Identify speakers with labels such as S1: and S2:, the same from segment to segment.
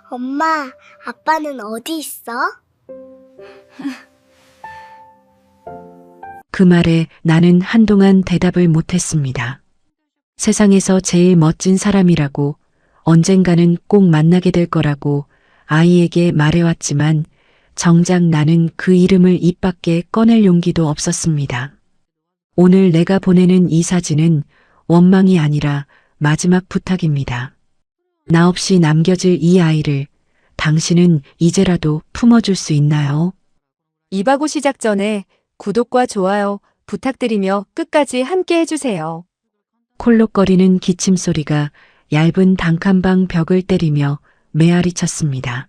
S1: 엄마, 아빠는 어디 있어?
S2: 그 말에 나는 한동안 대답을 못했습니다. 세상에서 제일 멋진 사람이라고 언젠가는 꼭 만나게 될 거라고 아이에게 말해왔지만 정작 나는 그 이름을 입 밖에 꺼낼 용기도 없었습니다. 오늘 내가 보내는 이 사진은 원망이 아니라 마지막 부탁입니다. 나 없이 남겨질 이 아이를 당신은 이제라도 품어줄 수 있나요?
S3: 이바고 시작 전에 구독과 좋아요 부탁드리며 끝까지 함께 해주세요.
S2: 콜록거리는 기침 소리가 얇은 단칸방 벽을 때리며 메아리 쳤습니다.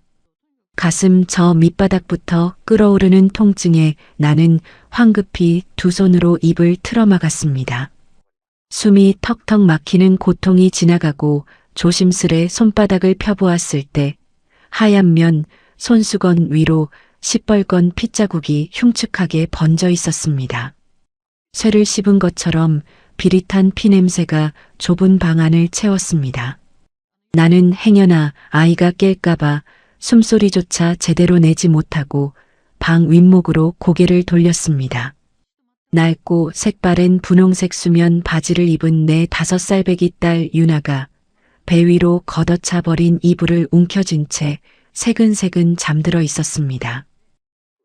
S2: 가슴 저 밑바닥부터 끓어오르는 통증에 나는 황급히 두 손으로 입을 틀어막았습니다. 숨이 턱턱 막히는 고통이 지나가고 조심스레 손바닥을 펴보았을 때 하얀 면 손수건 위로 시뻘건 핏자국이 흉측하게 번져 있었습니다. 쇠를 씹은 것처럼 비릿한 피냄새가 좁은 방 안을 채웠습니다. 나는 행여나 아이가 깰까봐 숨소리조차 제대로 내지 못하고 방 윗목으로 고개를 돌렸습니다. 낡고 색바랜 분홍색 수면 바지를 입은 내 5살배기 딸 유나가 배 위로 걷어차 버린 이불을 움켜쥔 채 새근새근 잠들어 있었습니다.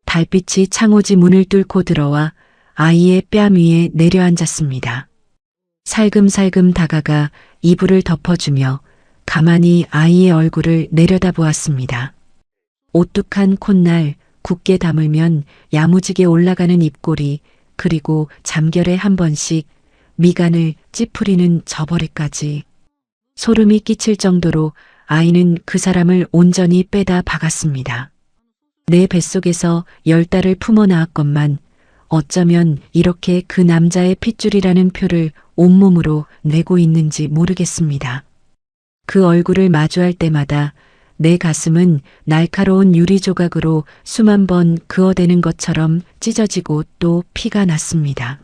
S2: 달빛이 창호지 문을 뚫고 들어와 아이의 뺨 위에 내려앉았습니다. 살금살금 다가가 이불을 덮어주며 가만히 아이의 얼굴을 내려다보았습니다. 오뚝한 콧날, 굳게 다물면 야무지게 올라가는 입꼬리, 그리고 잠결에 한 번씩 미간을 찌푸리는 저버리까지. 소름이 끼칠 정도로 아이는 그 사람을 온전히 빼다 박았습니다. 내 뱃속에서 10달을 품어 낳았건만 어쩌면 이렇게 그 남자의 핏줄이라는 표를 온몸으로 내고 있는지 모르겠습니다. 그 얼굴을 마주할 때마다 내 가슴은 날카로운 유리 조각으로 수만 번 그어대는 것처럼 찢어지고 또 피가 났습니다.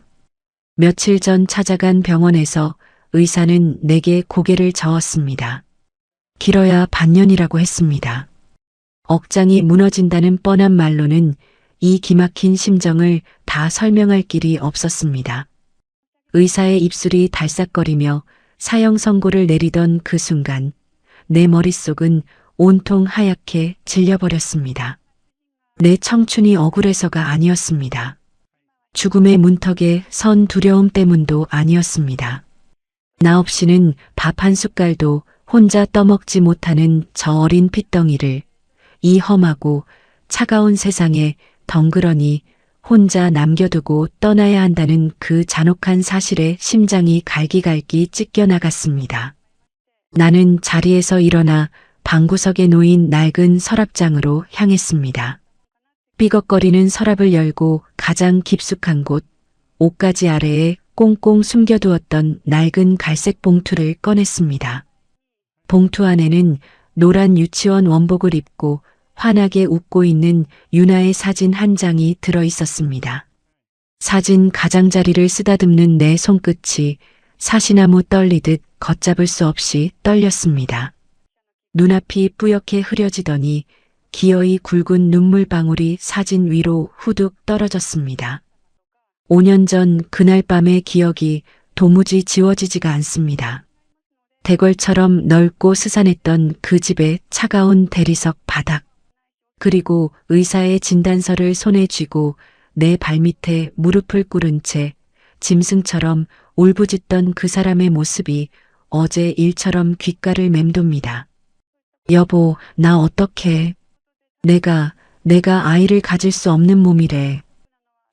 S2: 며칠 전 찾아간 병원에서 의사는 내게 고개를 저었습니다. 길어야 반년이라고 했습니다. 억장이 무너진다는 뻔한 말로는 이 기막힌 심정을 다 설명할 길이 없었습니다. 의사의 입술이 달싹거리며 사형 선고를 내리던 그 순간 내 머릿속은 온통 하얗게 질려버렸습니다. 내 청춘이 억울해서가 아니었습니다. 죽음의 문턱에 선 두려움 때문도 아니었습니다. 나 없이는 밥 한 숟갈도 혼자 떠먹지 못하는 저 어린 핏덩이를 이 험하고 차가운 세상에 덩그러니 혼자 남겨두고 떠나야 한다는 그 잔혹한 사실에 심장이 갈기갈기 찢겨나갔습니다. 나는 자리에서 일어나 방구석에 놓인 낡은 서랍장으로 향했습니다. 삐걱거리는 서랍을 열고 가장 깊숙한 곳, 옷가지 아래에 꽁꽁 숨겨두었던 낡은 갈색 봉투를 꺼냈습니다. 봉투 안에는 노란 유치원 원복을 입고 환하게 웃고 있는 유나의 사진 한 장이 들어 있었습니다. 사진 가장자리를 쓰다듬는 내 손끝이 사시나무 떨리듯 걷잡을 수 없이 떨렸습니다. 눈앞이 뿌옇게 흐려지더니 기어이 굵은 눈물방울이 사진 위로 후둑 떨어졌습니다. 5년 전 그날 밤의 기억이 도무지 지워지지가 않습니다. 대궐처럼 넓고 스산했던 그 집의 차가운 대리석 바닥, 그리고 의사의 진단서를 손에 쥐고 내 발밑에 무릎을 꿇은 채 짐승처럼 울부짖던 그 사람의 모습이 어제 일처럼 귓가를 맴돕니다. 여보, 나 어떡해. 내가 아이를 가질 수 없는 몸이래.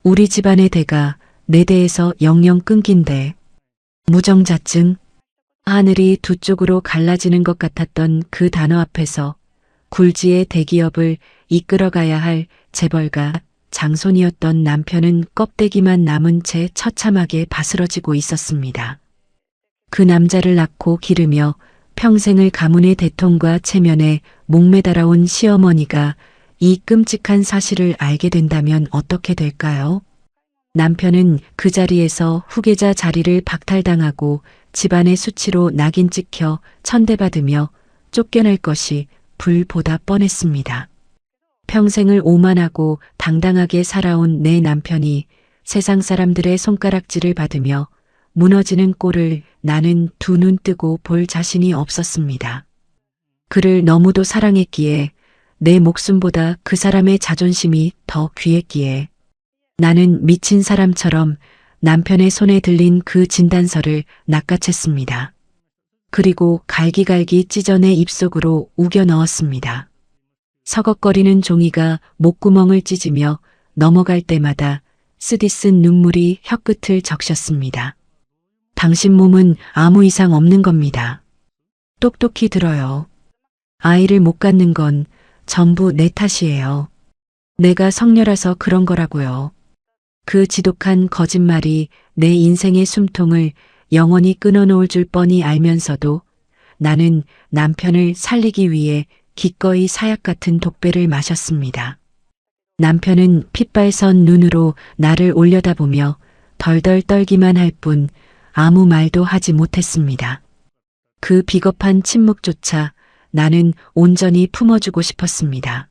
S2: 우리 집안의 대가 내 대에서 영영 끊긴대. 무정자증. 하늘이 두 쪽으로 갈라지는 것 같았던 그 단어 앞에서 굴지의 대기업을 이끌어가야 할 재벌가 장손이었던 남편은 껍데기만 남은 채 처참하게 바스러지고 있었습니다. 그 남자를 낳고 기르며 평생을 가문의 대통과 체면에 목매달아온 시어머니가 이 끔찍한 사실을 알게 된다면 어떻게 될까요? 남편은 그 자리에서 후계자 자리를 박탈당하고 집안의 수치로 낙인 찍혀 천대받으며 쫓겨날 것이 불보다 뻔했습니다. 평생을 오만하고 당당하게 살아온 내 남편이 세상 사람들의 손가락질을 받으며 무너지는 꼴을 나는 두 눈 뜨고 볼 자신이 없었습니다. 그를 너무도 사랑했기에 내 목숨보다 그 사람의 자존심이 더 귀했기에 나는 미친 사람처럼 남편의 손에 들린 그 진단서를 낚아챘습니다. 그리고 갈기갈기 찢어내 입속으로 우겨 넣었습니다. 서걱거리는 종이가 목구멍을 찢으며 넘어갈 때마다 쓰디쓴 눈물이 혀끝을 적셨습니다. 당신 몸은 아무 이상 없는 겁니다. 똑똑히 들어요. 아이를 못 갖는 건 전부 내 탓이에요. 내가 성녀라서 그런 거라고요. 그 지독한 거짓말이 내 인생의 숨통을 영원히 끊어놓을 줄 뻔히 알면서도 나는 남편을 살리기 위해 기꺼이 사약 같은 독배를 마셨습니다. 남편은 핏발선 눈으로 나를 올려다보며 덜덜 떨기만 할 뿐 아무 말도 하지 못했습니다. 그 비겁한 침묵조차 나는 온전히 품어주고 싶었습니다.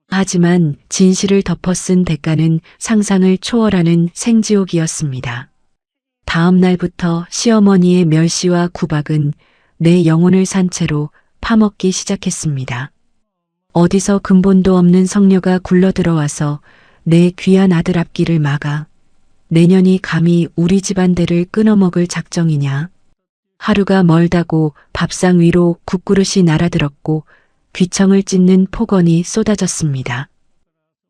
S2: 하지만 진실을 덮어쓴 대가는 상상을 초월하는 생지옥이었습니다. 다음 날부터 시어머니의 멸시와 구박은 내 영혼을 산 채로 파먹기 시작했습니다. 어디서 근본도 없는 성녀가 굴러들어와서 내 귀한 아들 앞길을 막아 내년이 감히 우리 집안대를 끊어먹을 작정이냐. 하루가 멀다고 밥상 위로 국그릇이 날아들었고 귀청을 찢는 폭언이 쏟아졌습니다.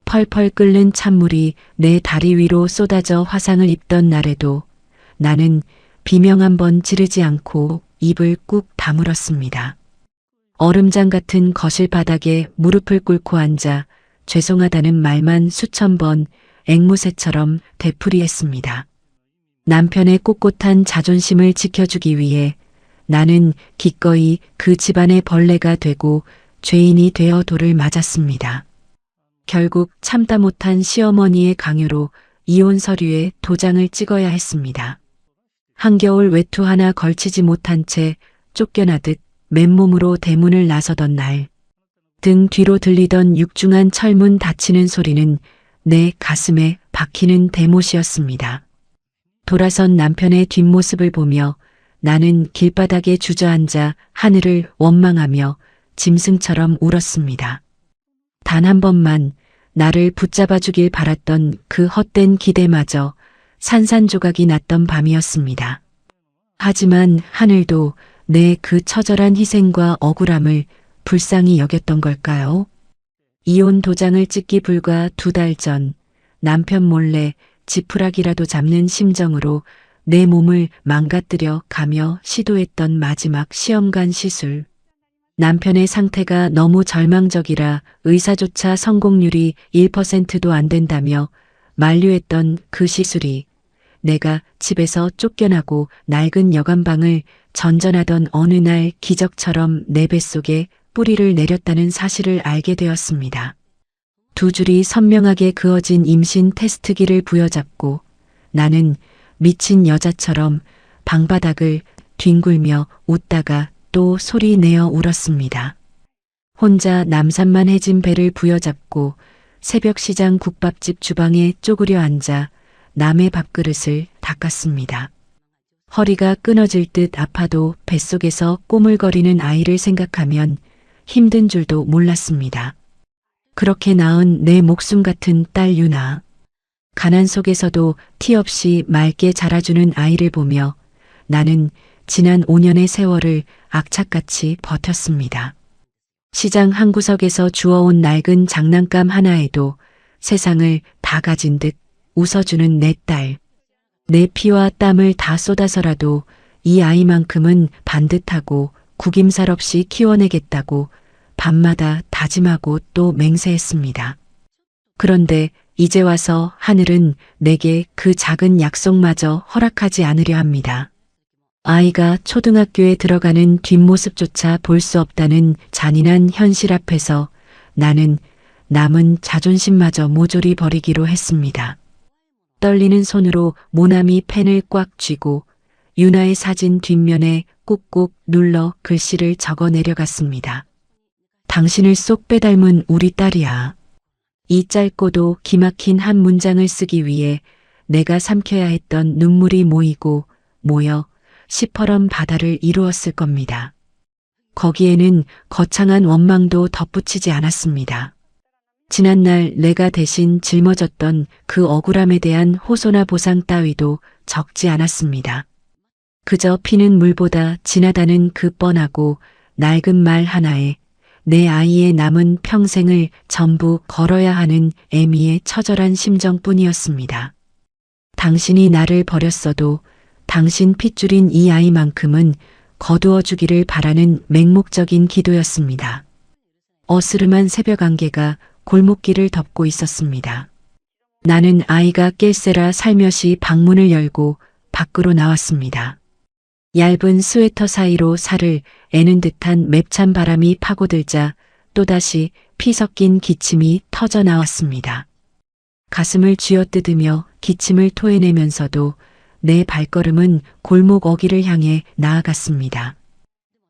S2: 펄펄 끓는 찬물이 내 다리 위로 쏟아져 화상을 입던 날에도 나는 비명 한 번 지르지 않고 입을 꾹 다물었습니다. 얼음장 같은 거실 바닥에 무릎을 꿇고 앉아 죄송하다는 말만 수천 번 앵무새처럼 되풀이했습니다. 남편의 꼿꼿한 자존심을 지켜주기 위해 나는 기꺼이 그 집안의 벌레가 되고 죄인이 되어 돌을 맞았습니다. 결국 참다 못한 시어머니의 강요로 이혼 서류에 도장을 찍어야 했습니다. 한겨울 외투 하나 걸치지 못한 채 쫓겨나듯 맨몸으로 대문을 나서던 날, 등 뒤로 들리던 육중한 철문 닫히는 소리는 내 가슴에 박히는 대못이었습니다. 돌아선 남편의 뒷모습을 보며 나는 길바닥에 주저앉아 하늘을 원망하며 짐승처럼 울었습니다. 단 한 번만 나를 붙잡아주길 바랐던 그 헛된 기대마저 산산조각이 났던 밤이었습니다. 하지만 하늘도 내 그 처절한 희생과 억울함을 불쌍히 여겼던 걸까요? 이혼 도장을 찍기 불과 2달 전 남편 몰래 지푸라기라도 잡는 심정으로 내 몸을 망가뜨려 가며 시도했던 마지막 시험관 시술. 남편의 상태가 너무 절망적이라 의사조차 성공률이 1%도 안 된다며 만류했던 그 시술이 내가 집에서 쫓겨나고 낡은 여관방을 전전하던 어느 날 기적처럼 내 뱃속에 뿌리를 내렸다는 사실을 알게 되었습니다. 두 줄이 선명하게 그어진 임신 테스트기를 부여잡고 나는 미친 여자처럼 방바닥을 뒹굴며 웃다가 또 소리 내어 울었습니다. 혼자 남산만 해진 배를 부여잡고 새벽 시장 국밥집 주방에 쪼그려 앉아 남의 밥그릇을 닦았습니다. 허리가 끊어질 듯 아파도 뱃속에서 꼬물거리는 아이를 생각하면 힘든 줄도 몰랐습니다. 그렇게 낳은 내 목숨 같은 딸 유나. 가난 속에서도 티 없이 맑게 자라주는 아이를 보며 나는 지난 5년의 세월을 악착같이 버텼습니다. 시장 한 구석에서 주워온 낡은 장난감 하나에도 세상을 다 가진 듯 웃어주는 내 딸. 내 피와 땀을 다 쏟아서라도 이 아이만큼은 반듯하고 구김살 없이 키워내겠다고 밤마다 다짐하고 또 맹세했습니다. 그런데 이제 와서 하늘은 내게 그 작은 약속마저 허락하지 않으려 합니다. 아이가 초등학교에 들어가는 뒷모습조차 볼 수 없다는 잔인한 현실 앞에서 나는 남은 자존심마저 모조리 버리기로 했습니다. 떨리는 손으로 모나미 펜을 꽉 쥐고 유나의 사진 뒷면에 꾹꾹 눌러 글씨를 적어 내려갔습니다. 당신을 쏙 빼닮은 우리 딸이야. 이 짧고도 기막힌 한 문장을 쓰기 위해 내가 삼켜야 했던 눈물이 모여 시퍼런 바다를 이루었을 겁니다. 거기에는 거창한 원망도 덧붙이지 않았습니다. 지난날 내가 대신 짊어졌던 그 억울함에 대한 호소나 보상 따위도 적지 않았습니다. 그저 피는 물보다 진하다는 그 뻔하고 낡은 말 하나에 내 아이의 남은 평생을 전부 걸어야 하는 애미의 처절한 심정뿐이었습니다. 당신이 나를 버렸어도 당신 핏줄인 이 아이만큼은 거두어 주기를 바라는 맹목적인 기도였습니다. 어스름한 새벽 안개가 골목길을 덮고 있었습니다. 나는 아이가 깰세라 살며시 방문을 열고 밖으로 나왔습니다. 얇은 스웨터 사이로 살을 애는 듯한 맵찬 바람이 파고들자 또다시 피 섞인 기침이 터져 나왔습니다. 가슴을 쥐어뜯으며 기침을 토해내면서도 내 발걸음은 골목 어귀를 향해 나아갔습니다.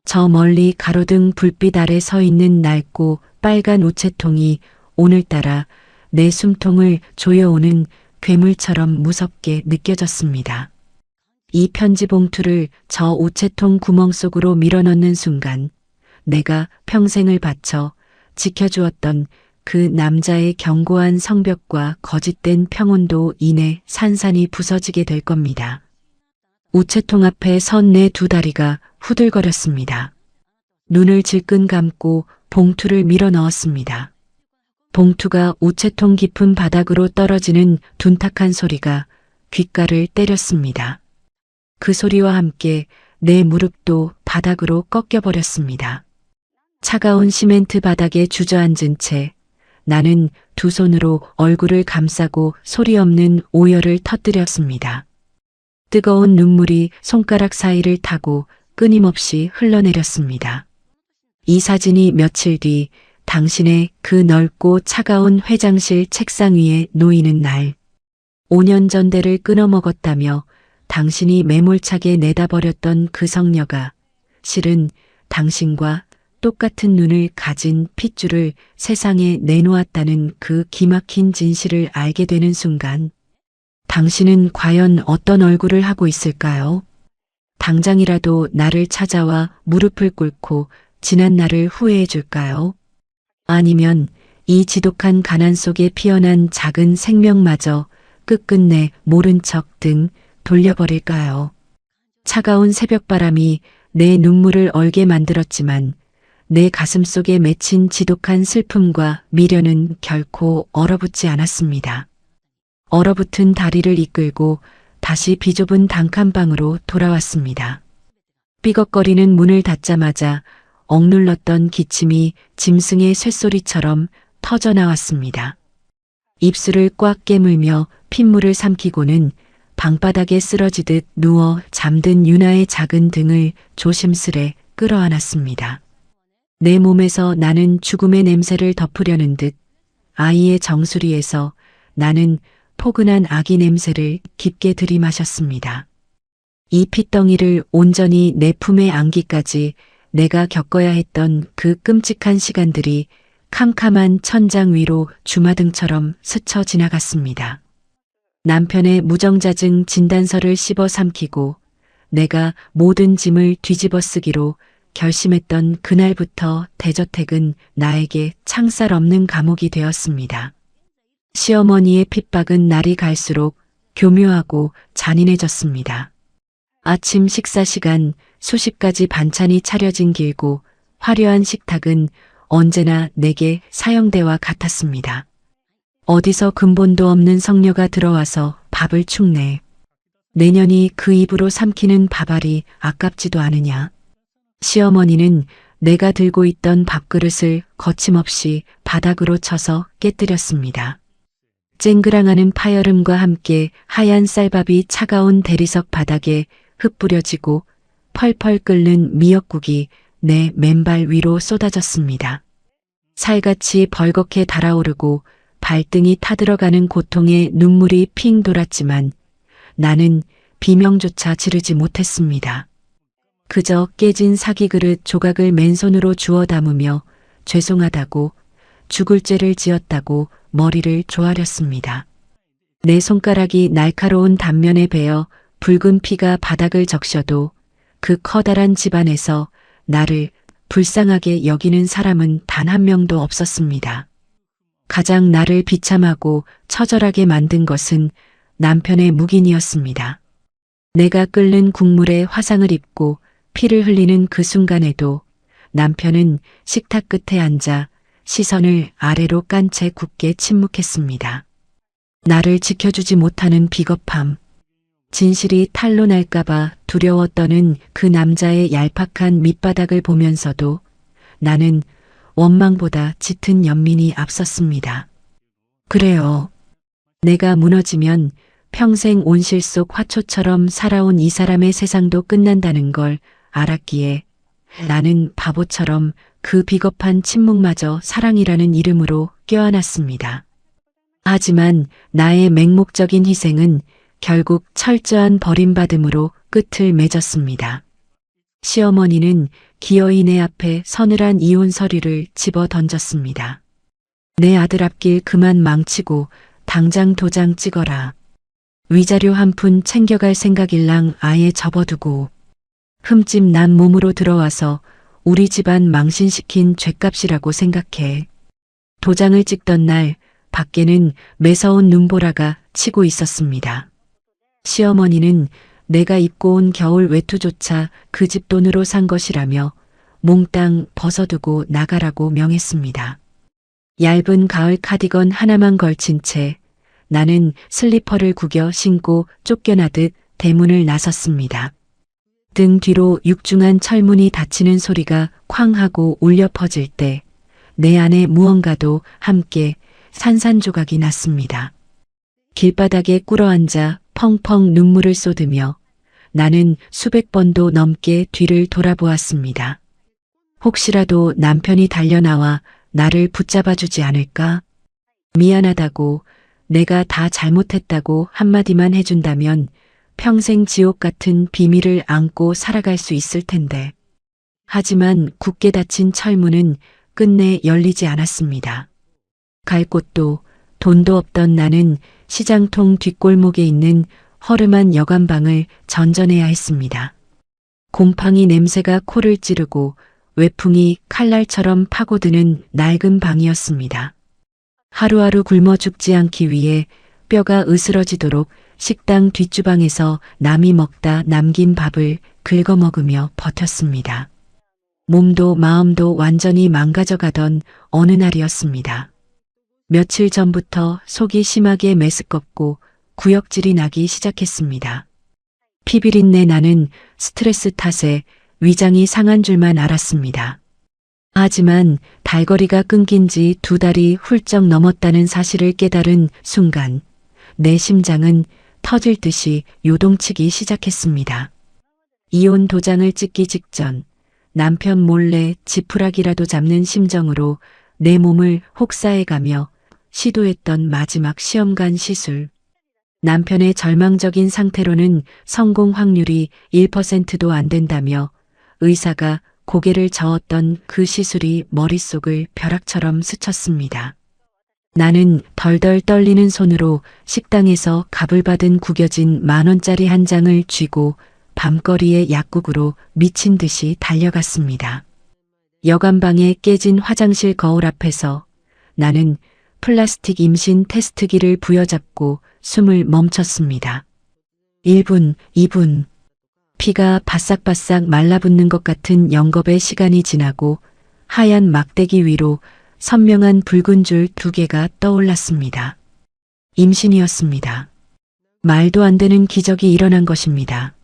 S2: 저 멀리 가로등 불빛 아래 서 있는 낡고 빨간 우체통이 오늘따라 내 숨통을 조여오는 괴물처럼 무섭게 느껴졌습니다. 이 편지 봉투를 저 우체통 구멍 속으로 밀어넣는 순간 내가 평생을 바쳐 지켜주었던 그 남자의 견고한 성벽과 거짓된 평온도 이내 산산이 부서지게 될 겁니다. 우체통 앞에 선 내 두 다리가 후들거렸습니다. 눈을 질끈 감고 봉투를 밀어 넣었습니다. 봉투가 우체통 깊은 바닥으로 떨어지는 둔탁한 소리가 귓가를 때렸습니다. 그 소리와 함께 내 무릎도 바닥으로 꺾여버렸습니다. 차가운 시멘트 바닥에 주저앉은 채 나는 두 손으로 얼굴을 감싸고 소리 없는 오열을 터뜨렸습니다. 뜨거운 눈물이 손가락 사이를 타고 끊임없이 흘러내렸습니다. 이 사진이 며칠 뒤 당신의 그 넓고 차가운 회장실 책상 위에 놓이는 날, 5년 전대를 끊어먹었다며 당신이 매몰차게 내다버렸던 그 성녀가 실은 당신과 똑같은 눈을 가진 핏줄을 세상에 내놓았다는 그 기막힌 진실을 알게 되는 순간 당신은 과연 어떤 얼굴을 하고 있을까요? 당장이라도 나를 찾아와 무릎을 꿇고 지난 날을 후회해 줄까요? 아니면 이 지독한 가난 속에 피어난 작은 생명마저 끝끝내 모른 척 등 돌려버릴까요? 차가운 새벽바람이 내 눈물을 얼게 만들었지만 내 가슴 속에 맺힌 지독한 슬픔과 미련은 결코 얼어붙지 않았습니다. 얼어붙은 다리를 이끌고 다시 비좁은 단칸방으로 돌아왔습니다. 삐걱거리는 문을 닫자마자 억눌렀던 기침이 짐승의 쇳소리처럼 터져나왔습니다. 입술을 꽉 깨물며 핏물을 삼키고는 방바닥에 쓰러지듯 누워 잠든 유나의 작은 등을 조심스레 끌어안았습니다. 내 몸에서 나는 죽음의 냄새를 덮으려는 듯 아이의 정수리에서 나는 포근한 아기 냄새를 깊게 들이마셨습니다. 이 핏덩이를 온전히 내 품에 안기까지 내가 겪어야 했던 그 끔찍한 시간들이 캄캄한 천장 위로 주마등처럼 스쳐 지나갔습니다. 남편의 무정자증 진단서를 씹어 삼키고 내가 모든 짐을 뒤집어 쓰기로 결심했던 그날부터 대저택은 나에게 창살 없는 감옥이 되었습니다. 시어머니의 핍박은 날이 갈수록 교묘하고 잔인해졌습니다. 아침 식사 시간 수십 가지 반찬이 차려진 길고 화려한 식탁은 언제나 내게 사형대와 같았습니다. 어디서 근본도 없는 성녀가 들어와서 밥을 축내. 내년이 그 입으로 삼키는 밥알이 아깝지도 않으냐. 시어머니는 내가 들고 있던 밥그릇을 거침없이 바닥으로 쳐서 깨뜨렸습니다. 쨍그랑하는 파여름과 함께 하얀 쌀밥이 차가운 대리석 바닥에 흩뿌려지고 펄펄 끓는 미역국이 내 맨발 위로 쏟아졌습니다. 살같이 벌겋게 달아오르고 발등이 타들어가는 고통에 눈물이 핑 돌았지만 나는 비명조차 지르지 못했습니다. 그저 깨진 사기그릇 조각을 맨손으로 주워 담으며 죄송하다고, 죽을 죄를 지었다고 머리를 조아렸습니다. 내 손가락이 날카로운 단면에 베어 붉은 피가 바닥을 적셔도 그 커다란 집안에서 나를 불쌍하게 여기는 사람은 단 한 명도 없었습니다. 가장 나를 비참하고 처절하게 만든 것은 남편의 묵인이었습니다. 내가 끓는 국물에 화상을 입고 피를 흘리는 그 순간에도 남편은 식탁 끝에 앉아 시선을 아래로 깐 채 굳게 침묵했습니다. 나를 지켜주지 못하는 비겁함, 진실이 탄로 날까봐 두려워 떠는 그 남자의 얄팍한 밑바닥을 보면서도 나는 원망보다 짙은 연민이 앞섰습니다. 그래요. 내가 무너지면 평생 온실 속 화초처럼 살아온 이 사람의 세상도 끝난다는 걸 알았기에 나는 바보처럼 그 비겁한 침묵마저 사랑이라는 이름으로 껴안았습니다. 하지만 나의 맹목적인 희생은 결국 철저한 버림받음으로 끝을 맺었습니다. 시어머니는 기어이 내 앞에 서늘한 이혼 서류를 집어 던졌습니다. 내 아들 앞길 그만 망치고 당장 도장 찍어라. 위자료 한 푼 챙겨갈 생각일랑 아예 접어두고 흠집 난 몸으로 들어와서 우리 집안 망신시킨 죗값이라고 생각해. 도장을 찍던 날 밖에는 매서운 눈보라가 치고 있었습니다. 시어머니는 내가 입고 온 겨울 외투조차 그 집 돈으로 산 것이라며 몽땅 벗어두고 나가라고 명했습니다. 얇은 가을 카디건 하나만 걸친 채 나는 슬리퍼를 구겨 신고 쫓겨나듯 대문을 나섰습니다. 등 뒤로 육중한 철문이 닫히는 소리가 쾅 하고 울려 퍼질 때 내 안에 무언가도 함께 산산조각이 났습니다. 길바닥에 꿇어앉아 펑펑 눈물을 쏟으며 나는 수백 번도 넘게 뒤를 돌아보았습니다. 혹시라도 남편이 달려나와 나를 붙잡아주지 않을까? 미안하다고, 내가 다 잘못했다고 한마디만 해준다면 평생 지옥 같은 비밀을 안고 살아갈 수 있을 텐데. 하지만 굳게 닫힌 철문은 끝내 열리지 않았습니다. 갈 곳도 돈도 없던 나는 시장통 뒷골목에 있는 허름한 여관방을 전전해야 했습니다. 곰팡이 냄새가 코를 찌르고 외풍이 칼날처럼 파고드는 낡은 방이었습니다. 하루하루 굶어 죽지 않기 위해 뼈가 으스러지도록 식당 뒷주방에서 남이 먹다 남긴 밥을 긁어먹으며 버텼습니다. 몸도 마음도 완전히 망가져가던 어느 날이었습니다. 며칠 전부터 속이 심하게 메스껍고 구역질이 나기 시작했습니다. 피비린내 나는 스트레스 탓에 위장이 상한 줄만 알았습니다. 하지만 달거리가 끊긴 지 2달이 훌쩍 넘었다는 사실을 깨달은 순간 내 심장은 터질 듯이 요동치기 시작했습니다. 이혼 도장을 찍기 직전 남편 몰래 지푸라기라도 잡는 심정으로 내 몸을 혹사해가며 시도했던 마지막 시험관 시술. 남편의 절망적인 상태로는 성공 확률이 1%도 안 된다며 의사가 고개를 저었던 그 시술이 머릿속을 벼락처럼 스쳤습니다. 나는 덜덜 떨리는 손으로 식당에서 값을 받은 구겨진 10,000원짜리 한 장을 쥐고 밤거리의 약국으로 미친 듯이 달려갔습니다. 여관방에 깨진 화장실 거울 앞에서 나는 플라스틱 임신 테스트기를 부여잡고 숨을 멈췄습니다. 1분, 2분. 피가 바싹바싹 말라붙는 것 같은 영겁의 시간이 지나고 하얀 막대기 위로 선명한 붉은 줄 2개가 떠올랐습니다. 임신이었습니다. 말도 안 되는 기적이 일어난 것입니다.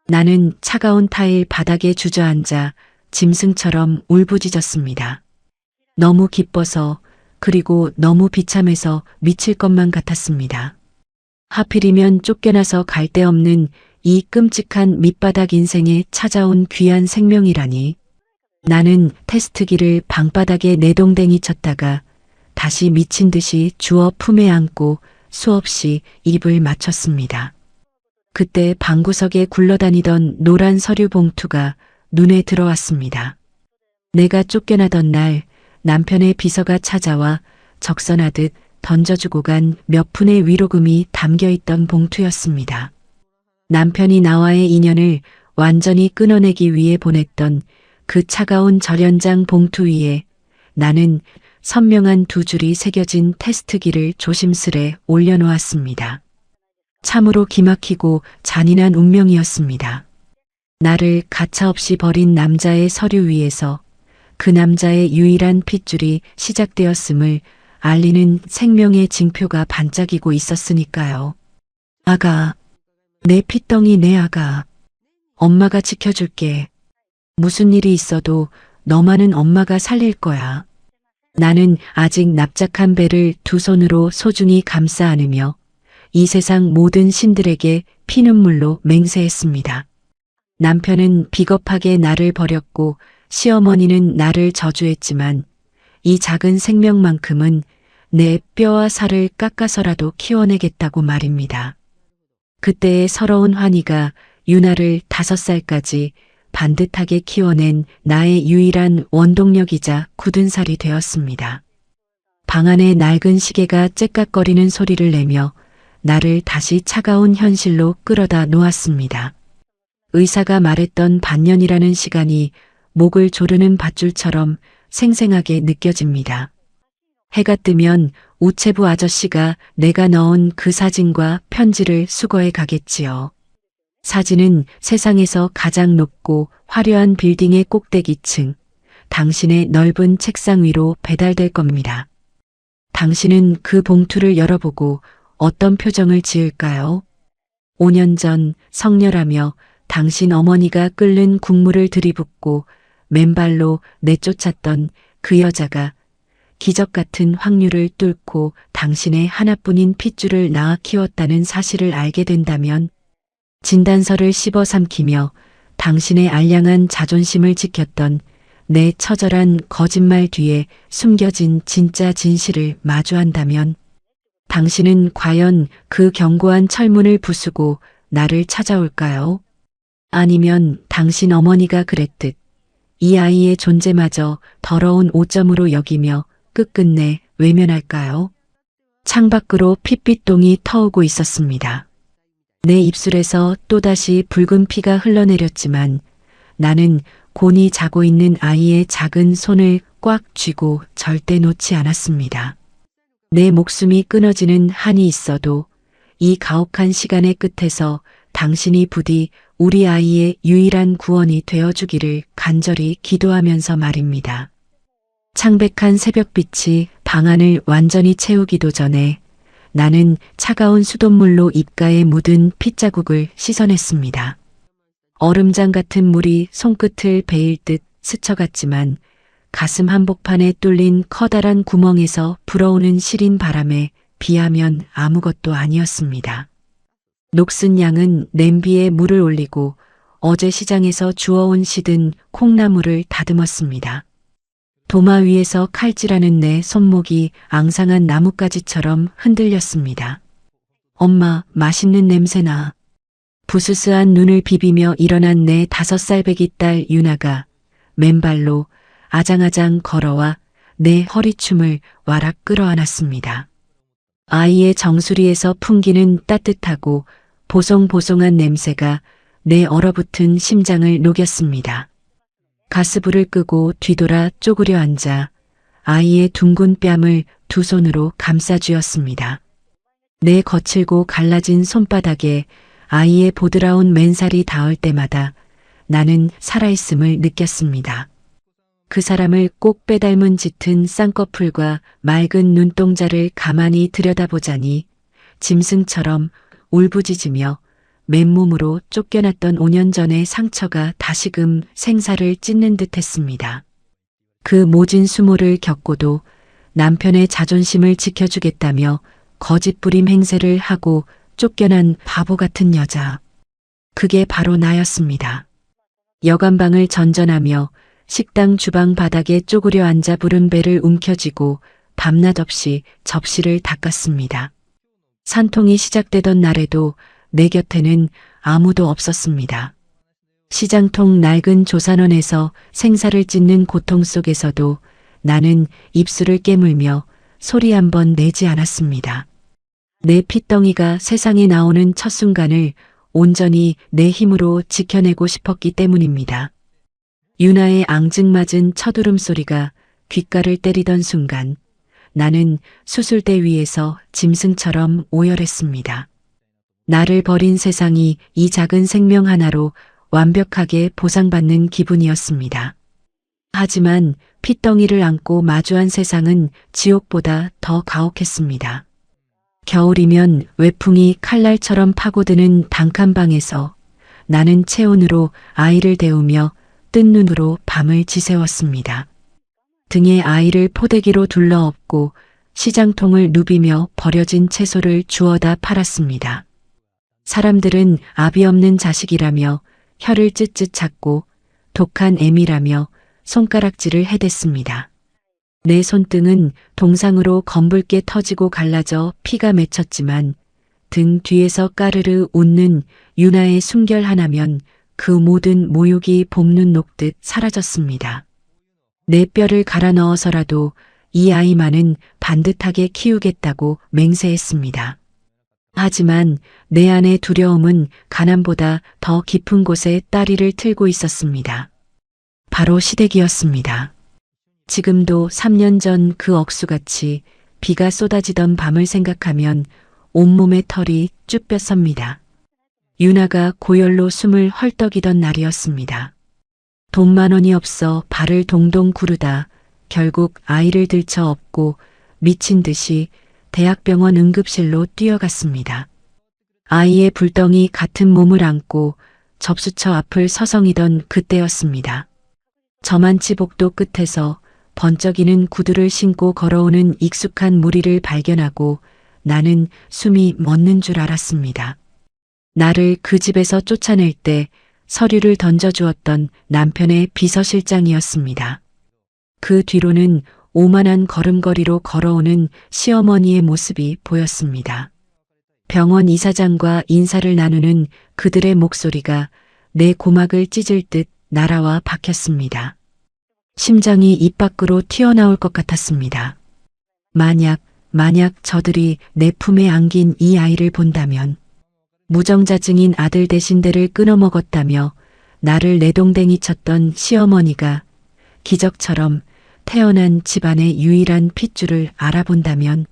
S2: 나는 차가운 타일 바닥에 주저앉아 짐승처럼 울부짖었습니다. 너무 기뻐서 그리고 너무 비참해서 미칠 것만 같았습니다. 하필이면 쫓겨나서 갈 데 없는 이 끔찍한 밑바닥 인생에 찾아온 귀한 생명이라니. 나는 테스트기를 방바닥에 내동댕이 쳤다가 다시 미친 듯이 주워 품에 안고 수없이 입을 맞췄습니다. 그때 방구석에 굴러다니던 노란 서류 봉투가 눈에 들어왔습니다. 내가 쫓겨나던 날 남편의 비서가 찾아와 적선하듯 던져주고 간 몇 푼의 위로금이 담겨 있던 봉투였습니다. 남편이 나와의 인연을 완전히 끊어내기 위해 보냈던 그 차가운 절연장 봉투 위에 나는 선명한 두 줄이 새겨진 테스트기를 조심스레 올려놓았습니다. 참으로 기막히고 잔인한 운명이었습니다. 나를 가차없이 버린 남자의 서류 위에서 그 남자의 유일한 핏줄이 시작되었음을 알리는 생명의 징표가 반짝이고 있었으니까요. 아가, 내 핏덩이 내 아가. 엄마가 지켜줄게. 무슨 일이 있어도 너만은 엄마가 살릴 거야. 나는 아직 납작한 배를 두 손으로 소중히 감싸 안으며 이 세상 모든 신들에게 피눈물로 맹세했습니다. 남편은 비겁하게 나를 버렸고 시어머니는 나를 저주했지만 이 작은 생명만큼은 내 뼈와 살을 깎아서라도 키워내겠다고 말입니다. 그때의 서러운 환희가 유나를 5살까지 반듯하게 키워낸 나의 유일한 원동력이자 굳은 살이 되었습니다. 방 안에 낡은 시계가 째깍거리는 소리를 내며 나를 다시 차가운 현실로 끌어다 놓았습니다. 의사가 말했던 반년이라는 시간이 목을 조르는 밧줄처럼 생생하게 느껴집니다. 해가 뜨면 우체부 아저씨가 내가 넣은 그 사진과 편지를 수거해 가겠지요. 사진은 세상에서 가장 높고 화려한 빌딩의 꼭대기층, 당신의 넓은 책상 위로 배달될 겁니다. 당신은 그 봉투를 열어보고 어떤 표정을 지을까요? 5년 전 성렬하며 당신 어머니가 끓는 국물을 들이붓고 맨발로 내쫓았던 그 여자가 기적 같은 확률을 뚫고 당신의 하나뿐인 핏줄을 낳아 키웠다는 사실을 알게 된다면 진단서를 씹어 삼키며 당신의 알량한 자존심을 지켰던 내 처절한 거짓말 뒤에 숨겨진 진짜 진실을 마주한다면 당신은 과연 그 견고한 철문을 부수고 나를 찾아올까요? 아니면 당신 어머니가 그랬듯 이 아이의 존재마저 더러운 오점으로 여기며 끝끝내 외면할까요? 창밖으로 핏빛동이 터오고 있었습니다. 내 입술에서 또다시 붉은 피가 흘러내렸지만 나는 곤히 자고 있는 아이의 작은 손을 꽉 쥐고 절대 놓지 않았습니다. 내 목숨이 끊어지는 한이 있어도 이 가혹한 시간의 끝에서 당신이 부디 우리 아이의 유일한 구원이 되어주기를 간절히 기도하면서 말입니다. 창백한 새벽빛이 방 안을 완전히 채우기도 전에 나는 차가운 수돗물로 입가에 묻은 핏자국을 씻어냈습니다. 얼음장 같은 물이 손끝을 베일 듯 스쳐갔지만 가슴 한복판에 뚫린 커다란 구멍에서 불어오는 시린 바람에 비하면 아무것도 아니었습니다. 녹슨 양은 냄비에 물을 올리고 어제 시장에서 주워온 시든 콩나물을 다듬었습니다. 도마 위에서 칼질하는 내 손목이 앙상한 나뭇가지처럼 흔들렸습니다. 엄마, 맛있는 냄새나. 부스스한 눈을 비비며 일어난 내 5살배기 딸 유나가 맨발로 아장아장 걸어와 내 허리춤을 와락 끌어안았습니다. 아이의 정수리에서 풍기는 따뜻하고 보송보송한 냄새가 내 얼어붙은 심장을 녹였습니다. 가스불을 끄고 뒤돌아 쪼그려 앉아 아이의 둥근 뺨을 두 손으로 감싸쥐었습니다. 내 거칠고 갈라진 손바닥에 아이의 보드라운 맨살이 닿을 때마다 나는 살아있음을 느꼈습니다. 그 사람을 꼭 빼닮은 짙은 쌍꺼풀과 맑은 눈동자를 가만히 들여다보자니 짐승처럼 울부짖으며 맨몸으로 쫓겨났던 5년 전의 상처가 다시금 생사를 찢는 듯 했습니다. 그 모진 수모를 겪고도 남편의 자존심을 지켜주겠다며 거짓부림 행세를 하고 쫓겨난 바보 같은 여자. 그게 바로 나였습니다. 여간방을 전전하며 식당 주방 바닥에 쪼그려 앉아 부른 배를 움켜쥐고 밤낮 없이 접시를 닦았습니다. 산통이 시작되던 날에도 내 곁에는 아무도 없었습니다. 시장통 낡은 조산원에서 생사를 찢는 고통 속에서도 나는 입술을 깨물며 소리 한 번 내지 않았습니다. 내 핏덩이가 세상에 나오는 첫 순간을 온전히 내 힘으로 지켜내고 싶었기 때문입니다. 유나의 앙증맞은 첫 울음소리가 귓가를 때리던 순간 나는 수술대 위에서 짐승처럼 오열했습니다. 나를 버린 세상이 이 작은 생명 하나로 완벽하게 보상받는 기분이었습니다. 하지만 핏덩이를 안고 마주한 세상은 지옥보다 더 가혹했습니다. 겨울이면 외풍이 칼날처럼 파고드는 단칸방에서 나는 체온으로 아이를 데우며 뜬 눈으로 밤을 지새웠습니다. 등에 아이를 포대기로 둘러엎고 시장통을 누비며 버려진 채소를 주워다 팔았습니다. 사람들은 아비 없는 자식이라며 혀를 찢찢 찾고 독한 애미라며 손가락질을 해댔습니다. 내 손등은 동상으로 검붉게 터지고 갈라져 피가 맺혔지만 등 뒤에서 까르르 웃는 유나의 숨결 하나면 그 모든 모욕이 봄눈 녹듯 사라졌습니다. 내 뼈를 갈아 넣어서라도 이 아이만은 반듯하게 키우겠다고 맹세했습니다. 하지만 내 안의 두려움은 가난보다 더 깊은 곳에 다리를 틀고 있었습니다. 바로 시댁이었습니다. 지금도 3년 전 그 억수같이 비가 쏟아지던 밤을 생각하면 온몸의 털이 쭈뼛섭니다. 유나가 고열로 숨을 헐떡이던 날이었습니다. 돈 10,000원이 없어 발을 동동 구르다 결국 아이를 들쳐 업고 미친 듯이 대학병원 응급실로 뛰어갔습니다. 아이의 불덩이 같은 몸을 안고 접수처 앞을 서성이던 그때였습니다. 저만치 복도 끝에서 번쩍이는 구두를 신고 걸어오는 익숙한 무리를 발견하고 나는 숨이 멎는 줄 알았습니다. 나를 그 집에서 쫓아낼 때 서류를 던져주었던 남편의 비서실장이었습니다. 그 뒤로는 오만한 걸음걸이로 걸어오는 시어머니의 모습이 보였습니다. 병원 이사장과 인사를 나누는 그들의 목소리가 내 고막을 찢을 듯 날아와 박혔습니다. 심장이 입 밖으로 튀어나올 것 같았습니다. 만약 저들이 내 품에 안긴 이 아이를 본다면, 무정자증인 아들 대신대를 끊어먹었다며 나를 내동댕이 쳤던 시어머니가 기적처럼 태어난 집안의 유일한 핏줄을 알아본다면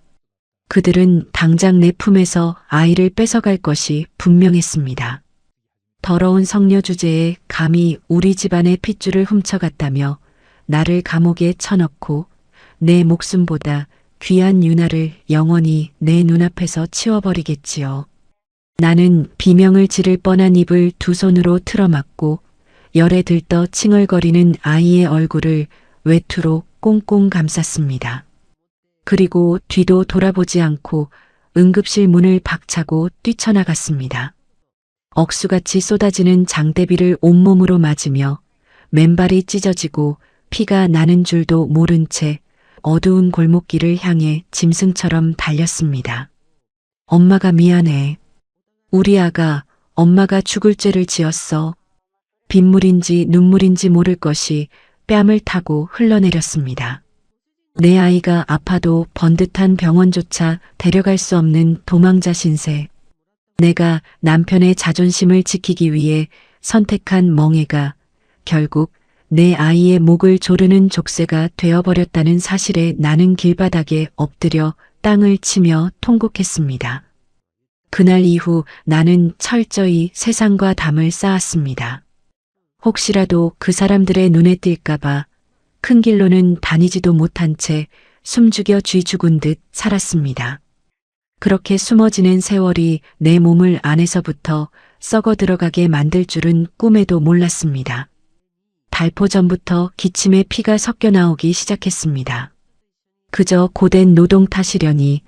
S2: 그들은 당장 내 품에서 아이를 뺏어갈 것이 분명했습니다. 더러운 성녀 주제에 감히 우리 집안의 핏줄을 훔쳐갔다며 나를 감옥에 쳐넣고 내 목숨보다 귀한 유나를 영원히 내 눈앞에서 치워버리겠지요. 나는 비명을 지를 뻔한 입을 두 손으로 틀어막고 열에 들떠 칭얼거리는 아이의 얼굴을 외투로 꽁꽁 감쌌습니다. 그리고 뒤도 돌아보지 않고 응급실 문을 박차고 뛰쳐나갔습니다. 억수같이 쏟아지는 장대비를 온몸으로 맞으며 맨발이 찢어지고 피가 나는 줄도 모른 채 어두운 골목길을 향해 짐승처럼 달렸습니다. 엄마가 미안해. 우리 아가 엄마가 죽을 죄를 지었어. 빗물인지 눈물인지 모를 것이 뺨을 타고 흘러내렸습니다. 내 아이가 아파도 번듯한 병원조차 데려갈 수 없는 도망자 신세. 내가 남편의 자존심을 지키기 위해 선택한 멍해가 결국 내 아이의 목을 조르는 족쇄가 되어버렸다는 사실에 나는 길바닥에 엎드려 땅을 치며 통곡했습니다. 그날 이후 나는 철저히 세상과 담을 쌓았습니다. 혹시라도 그 사람들의 눈에 띌까봐 큰 길로는 다니지도 못한 채 숨죽여 쥐 죽은 듯 살았습니다. 그렇게 숨어 지낸 세월이 내 몸을 안에서부터 썩어 들어가게 만들 줄은 꿈에도 몰랐습니다. 발포 전부터 기침에 피가 섞여 나오기 시작했습니다. 그저 고된 노동 탓이려니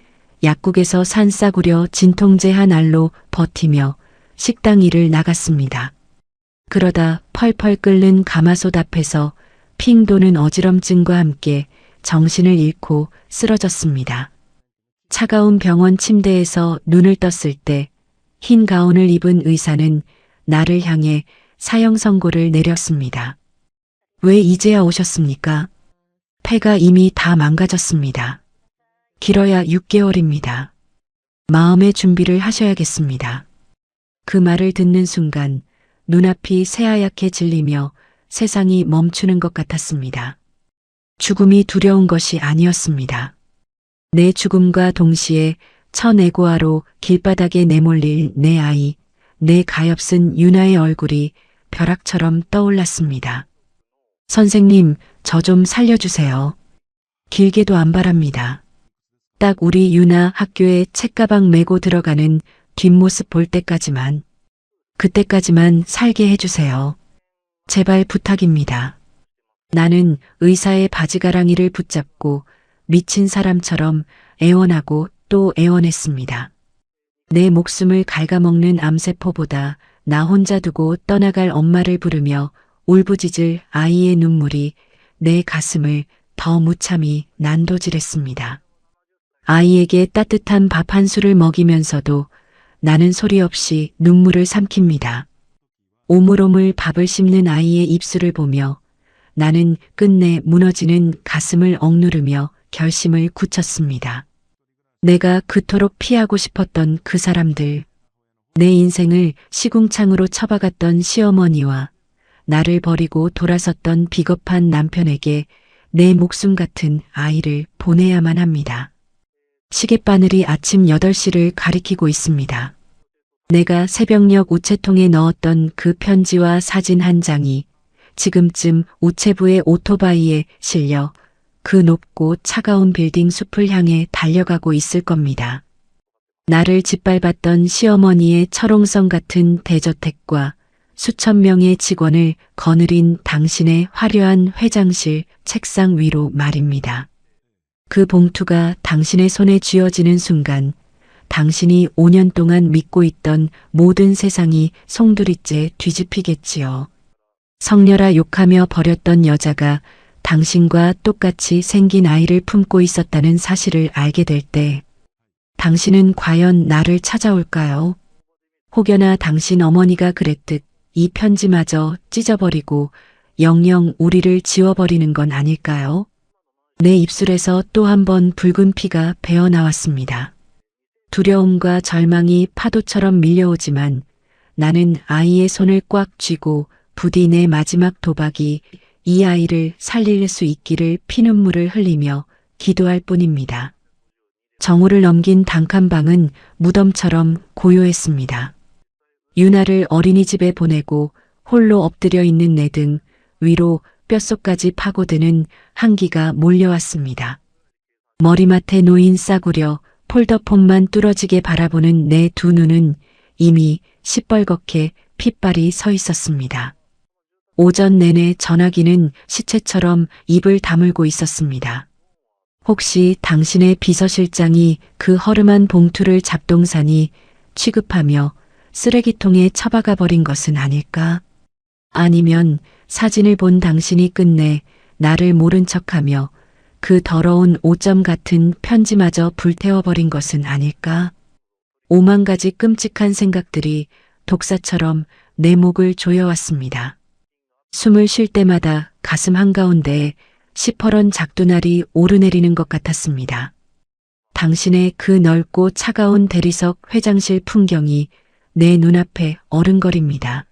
S2: 약국에서 산 싸구려 진통제 한 알로 버티며 식당 일을 나갔습니다. 그러다 펄펄 끓는 가마솥 앞에서 핑 도는 어지럼증과 함께 정신을 잃고 쓰러졌습니다. 차가운 병원 침대에서 눈을 떴을 때 흰 가운을 입은 의사는 나를 향해 사형 선고를 내렸습니다. 왜 이제야 오셨습니까? 폐가 이미 다 망가졌습니다. 길어야 6개월입니다. 마음의 준비를 하셔야겠습니다. 그 말을 듣는 순간 눈앞이 새하얗게 질리며 세상이 멈추는 것 같았습니다. 죽음이 두려운 것이 아니었습니다. 내 죽음과 동시에 천애고아로 길바닥에 내몰릴 내 아이, 내 가엾은 유나의 얼굴이 벼락처럼 떠올랐습니다. 선생님, 저 좀 살려주세요. 길게도 안 바랍니다. 딱 우리 유나 학교에 책가방 메고 들어가는 뒷모습 볼 때까지만, 그때까지만 살게 해주세요. 제발 부탁입니다. 나는 의사의 바지가랑이를 붙잡고 미친 사람처럼 애원하고 또 애원했습니다. 내 목숨을 갉아먹는 암세포보다 나 혼자 두고 떠나갈 엄마를 부르며 울부짖을 아이의 눈물이 내 가슴을 더 무참히 난도질했습니다. 아이에게 따뜻한 밥 한 술을 먹이면서도 나는 소리 없이 눈물을 삼킵니다. 오물오물 밥을 씹는 아이의 입술을 보며 나는 끝내 무너지는 가슴을 억누르며 결심을 굳혔습니다. 내가 그토록 피하고 싶었던 그 사람들, 내 인생을 시궁창으로 처박았던 시어머니와 나를 버리고 돌아섰던 비겁한 남편에게 내 목숨 같은 아이를 보내야만 합니다. 시계바늘이 아침 8시를 가리키고 있습니다. 내가 새벽녘 우체통에 넣었던 그 편지와 사진 한 장이 지금쯤 우체부의 오토바이에 실려 그 높고 차가운 빌딩 숲을 향해 달려가고 있을 겁니다. 나를 짓밟았던 시어머니의 철옹성 같은 대저택과 수천 명의 직원을 거느린 당신의 화려한 회장실 책상 위로 말입니다. 그 봉투가 당신의 손에 쥐어지는 순간 당신이 5년 동안 믿고 있던 모든 세상이 송두리째 뒤집히겠지요. 성녀라 욕하며 버렸던 여자가 당신과 똑같이 생긴 아이를 품고 있었다는 사실을 알게 될 때 당신은 과연 나를 찾아올까요? 혹여나 당신 어머니가 그랬듯 이 편지마저 찢어버리고 영영 우리를 지워버리는 건 아닐까요? 내 입술에서 또 한 번 붉은 피가 배어나왔습니다. 두려움과 절망이 파도처럼 밀려오지만 나는 아이의 손을 꽉 쥐고 부디 내 마지막 도박이 이 아이를 살릴 수 있기를 피눈물을 흘리며 기도할 뿐입니다. 정오를 넘긴 단칸방은 무덤처럼 고요했습니다. 유나를 어린이집에 보내고 홀로 엎드려 있는 내 등 위로 뼛속까지 파고드는 한기가 몰려왔습니다. 머리맡에 놓인 싸구려 폴더폰만 뚫어지게 바라보는 내 두 눈은 이미 시뻘겋게 핏발이 서 있었습니다. 오전 내내 전화기는 시체처럼 입을 다물고 있었습니다. 혹시 당신의 비서실장이 그 허름한 봉투를 잡동사니 취급하며 쓰레기통에 처박아 버린 것은 아닐까? 아니면 사진을 본 당신이 끝내 나를 모른 척하며 그 더러운 오점 같은 편지마저 불태워버린 것은 아닐까? 5만 가지 끔찍한 생각들이 독사처럼 내 목을 조여왔습니다. 숨을 쉴 때마다 가슴 한가운데에 시퍼런 작두날이 오르내리는 것 같았습니다. 당신의 그 넓고 차가운 대리석 회장실 풍경이 내 눈앞에 어른거립니다.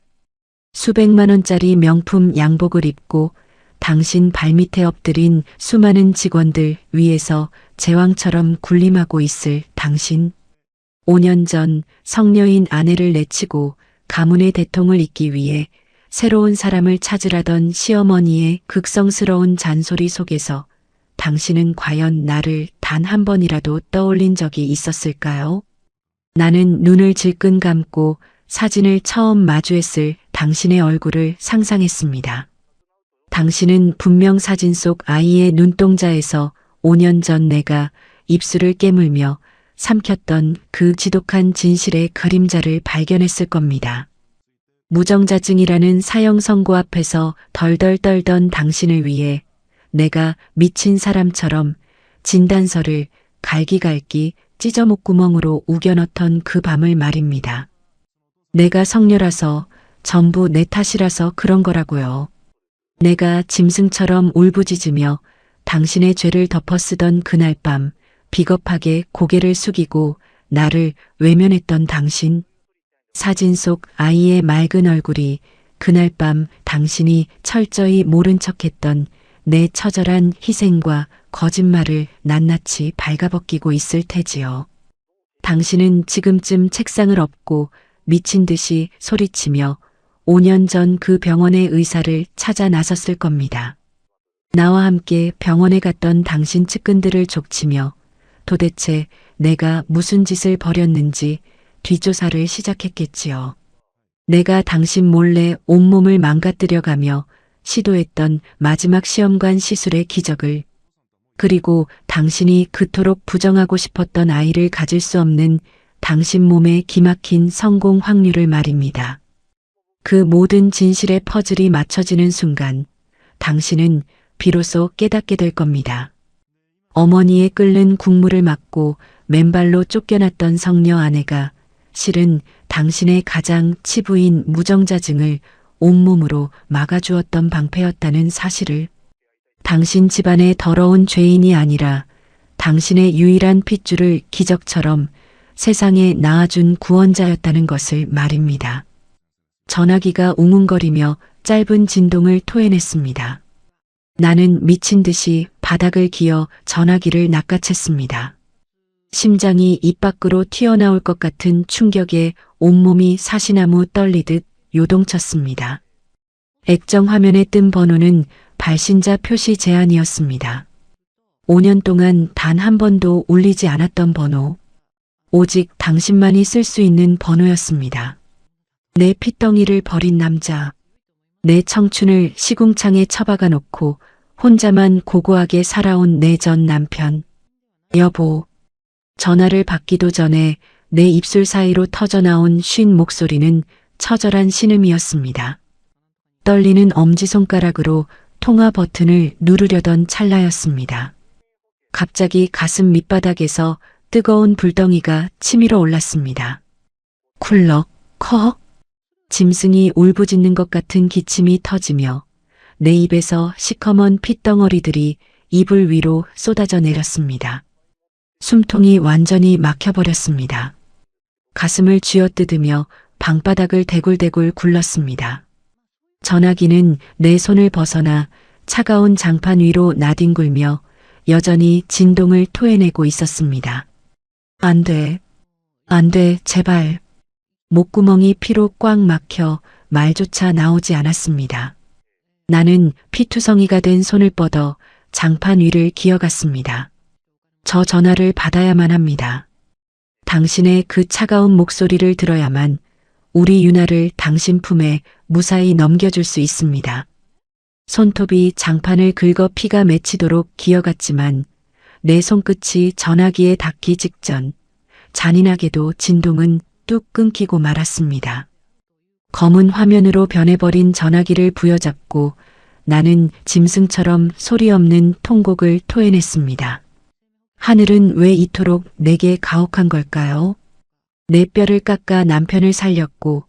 S2: 수백만 원짜리 명품 양복을 입고 당신 발밑에 엎드린 수많은 직원들 위에서 제왕처럼 군림하고 있을 당신. 5년 전 성녀인 아내를 내치고 가문의 대통을 잇기 위해 새로운 사람을 찾으라던 시어머니의 극성스러운 잔소리 속에서 당신은 과연 나를 단 한 번이라도 떠올린 적이 있었을까요? 나는 눈을 질끈 감고 사진을 처음 마주했을 당신의 얼굴을 상상했습니다. 당신은 분명 사진 속 아이의 눈동자에서 5년 전 내가 입술을 깨물며 삼켰던 그 지독한 진실의 그림자를 발견했을 겁니다. 무정자증이라는 사형 선고 앞에서 덜덜 떨던 당신을 위해 내가 미친 사람처럼 진단서를 갈기갈기 찢어 목구멍으로 우겨넣던 그 밤을 말입니다. 내가 성녀라서 전부 내 탓이라서 그런 거라고요. 내가 짐승처럼 울부짖으며 당신의 죄를 덮어쓰던 그날 밤 비겁하게 고개를 숙이고 나를 외면했던 당신. 사진 속 아이의 맑은 얼굴이 그날 밤 당신이 철저히 모른 척했던 내 처절한 희생과 거짓말을 낱낱이 발가벗기고 있을 테지요. 당신은 지금쯤 책상을 엎고 미친 듯이 소리치며 5년 전 그 병원의 의사를 찾아 나섰을 겁니다. 나와 함께 병원에 갔던 당신 측근들을 족치며 도대체 내가 무슨 짓을 벌였는지 뒷조사를 시작했겠지요. 내가 당신 몰래 온몸을 망가뜨려가며 시도했던 마지막 시험관 시술의 기적을, 그리고 당신이 그토록 부정하고 싶었던 아이를 가질 수 없는 당신 몸의 기막힌 성공 확률을 말입니다. 그 모든 진실의 퍼즐이 맞춰지는 순간 당신은 비로소 깨닫게 될 겁니다. 어머니의 끓는 국물을 맞고 맨발로 쫓겨났던 성녀 아내가 실은 당신의 가장 치부인 무정자증을 온몸으로 막아주었던 방패였다는 사실을, 당신 집안의 더러운 죄인이 아니라 당신의 유일한 핏줄을 기적처럼 세상에 낳아준 구원자였다는 것을 말입니다. 전화기가 웅웅거리며 짧은 진동을 토해냈습니다. 나는 미친 듯이 바닥을 기어 전화기를 낚아챘습니다. 심장이 입 밖으로 튀어나올 것 같은 충격에 온몸이 사시나무 떨리듯 요동쳤습니다. 액정 화면에 뜬 번호는 발신자 표시 제한이었습니다. 5년 동안 단 한 번도 울리지 않았던 번호. 오직 당신만이 쓸 수 있는 번호였습니다. 내 핏덩이를 버린 남자. 내 청춘을 시궁창에 처박아 놓고 혼자만 고고하게 살아온 내 전 남편. 여보. 전화를 받기도 전에 내 입술 사이로 터져나온 쉰 목소리는 처절한 신음이었습니다. 떨리는 엄지손가락으로 통화 버튼을 누르려던 찰나였습니다. 갑자기 가슴 밑바닥에서 뜨거운 불덩이가 치밀어 올랐습니다. 쿨럭, 컥. 짐승이 울부짖는 것 같은 기침이 터지며 내 입에서 시커먼 핏덩어리들이 이불 위로 쏟아져 내렸습니다. 숨통이 완전히 막혀버렸습니다. 가슴을 쥐어뜯으며 방바닥을 대굴대굴 굴렀습니다. 전화기는 내 손을 벗어나 차가운 장판 위로 나뒹굴며 여전히 진동을 토해내고 있었습니다. 안 돼. 안 돼, 제발. 목구멍이 피로 꽉 막혀 말조차 나오지 않았습니다. 나는 피투성이가 된 손을 뻗어 장판 위를 기어갔습니다. 저 전화를 받아야만 합니다. 당신의 그 차가운 목소리를 들어야만 우리 유나를 당신 품에 무사히 넘겨줄 수 있습니다. 손톱이 장판을 긁어 피가 맺히도록 기어갔지만 내 손끝이 전화기에 닿기 직전 잔인하게도 진동은 뚝 끊기고 말았습니다. 검은 화면으로 변해버린 전화기를 부여잡고 나는 짐승처럼 소리 없는 통곡을 토해냈습니다. 하늘은 왜 이토록 내게 가혹한 걸까요? 내 뼈를 깎아 남편을 살렸고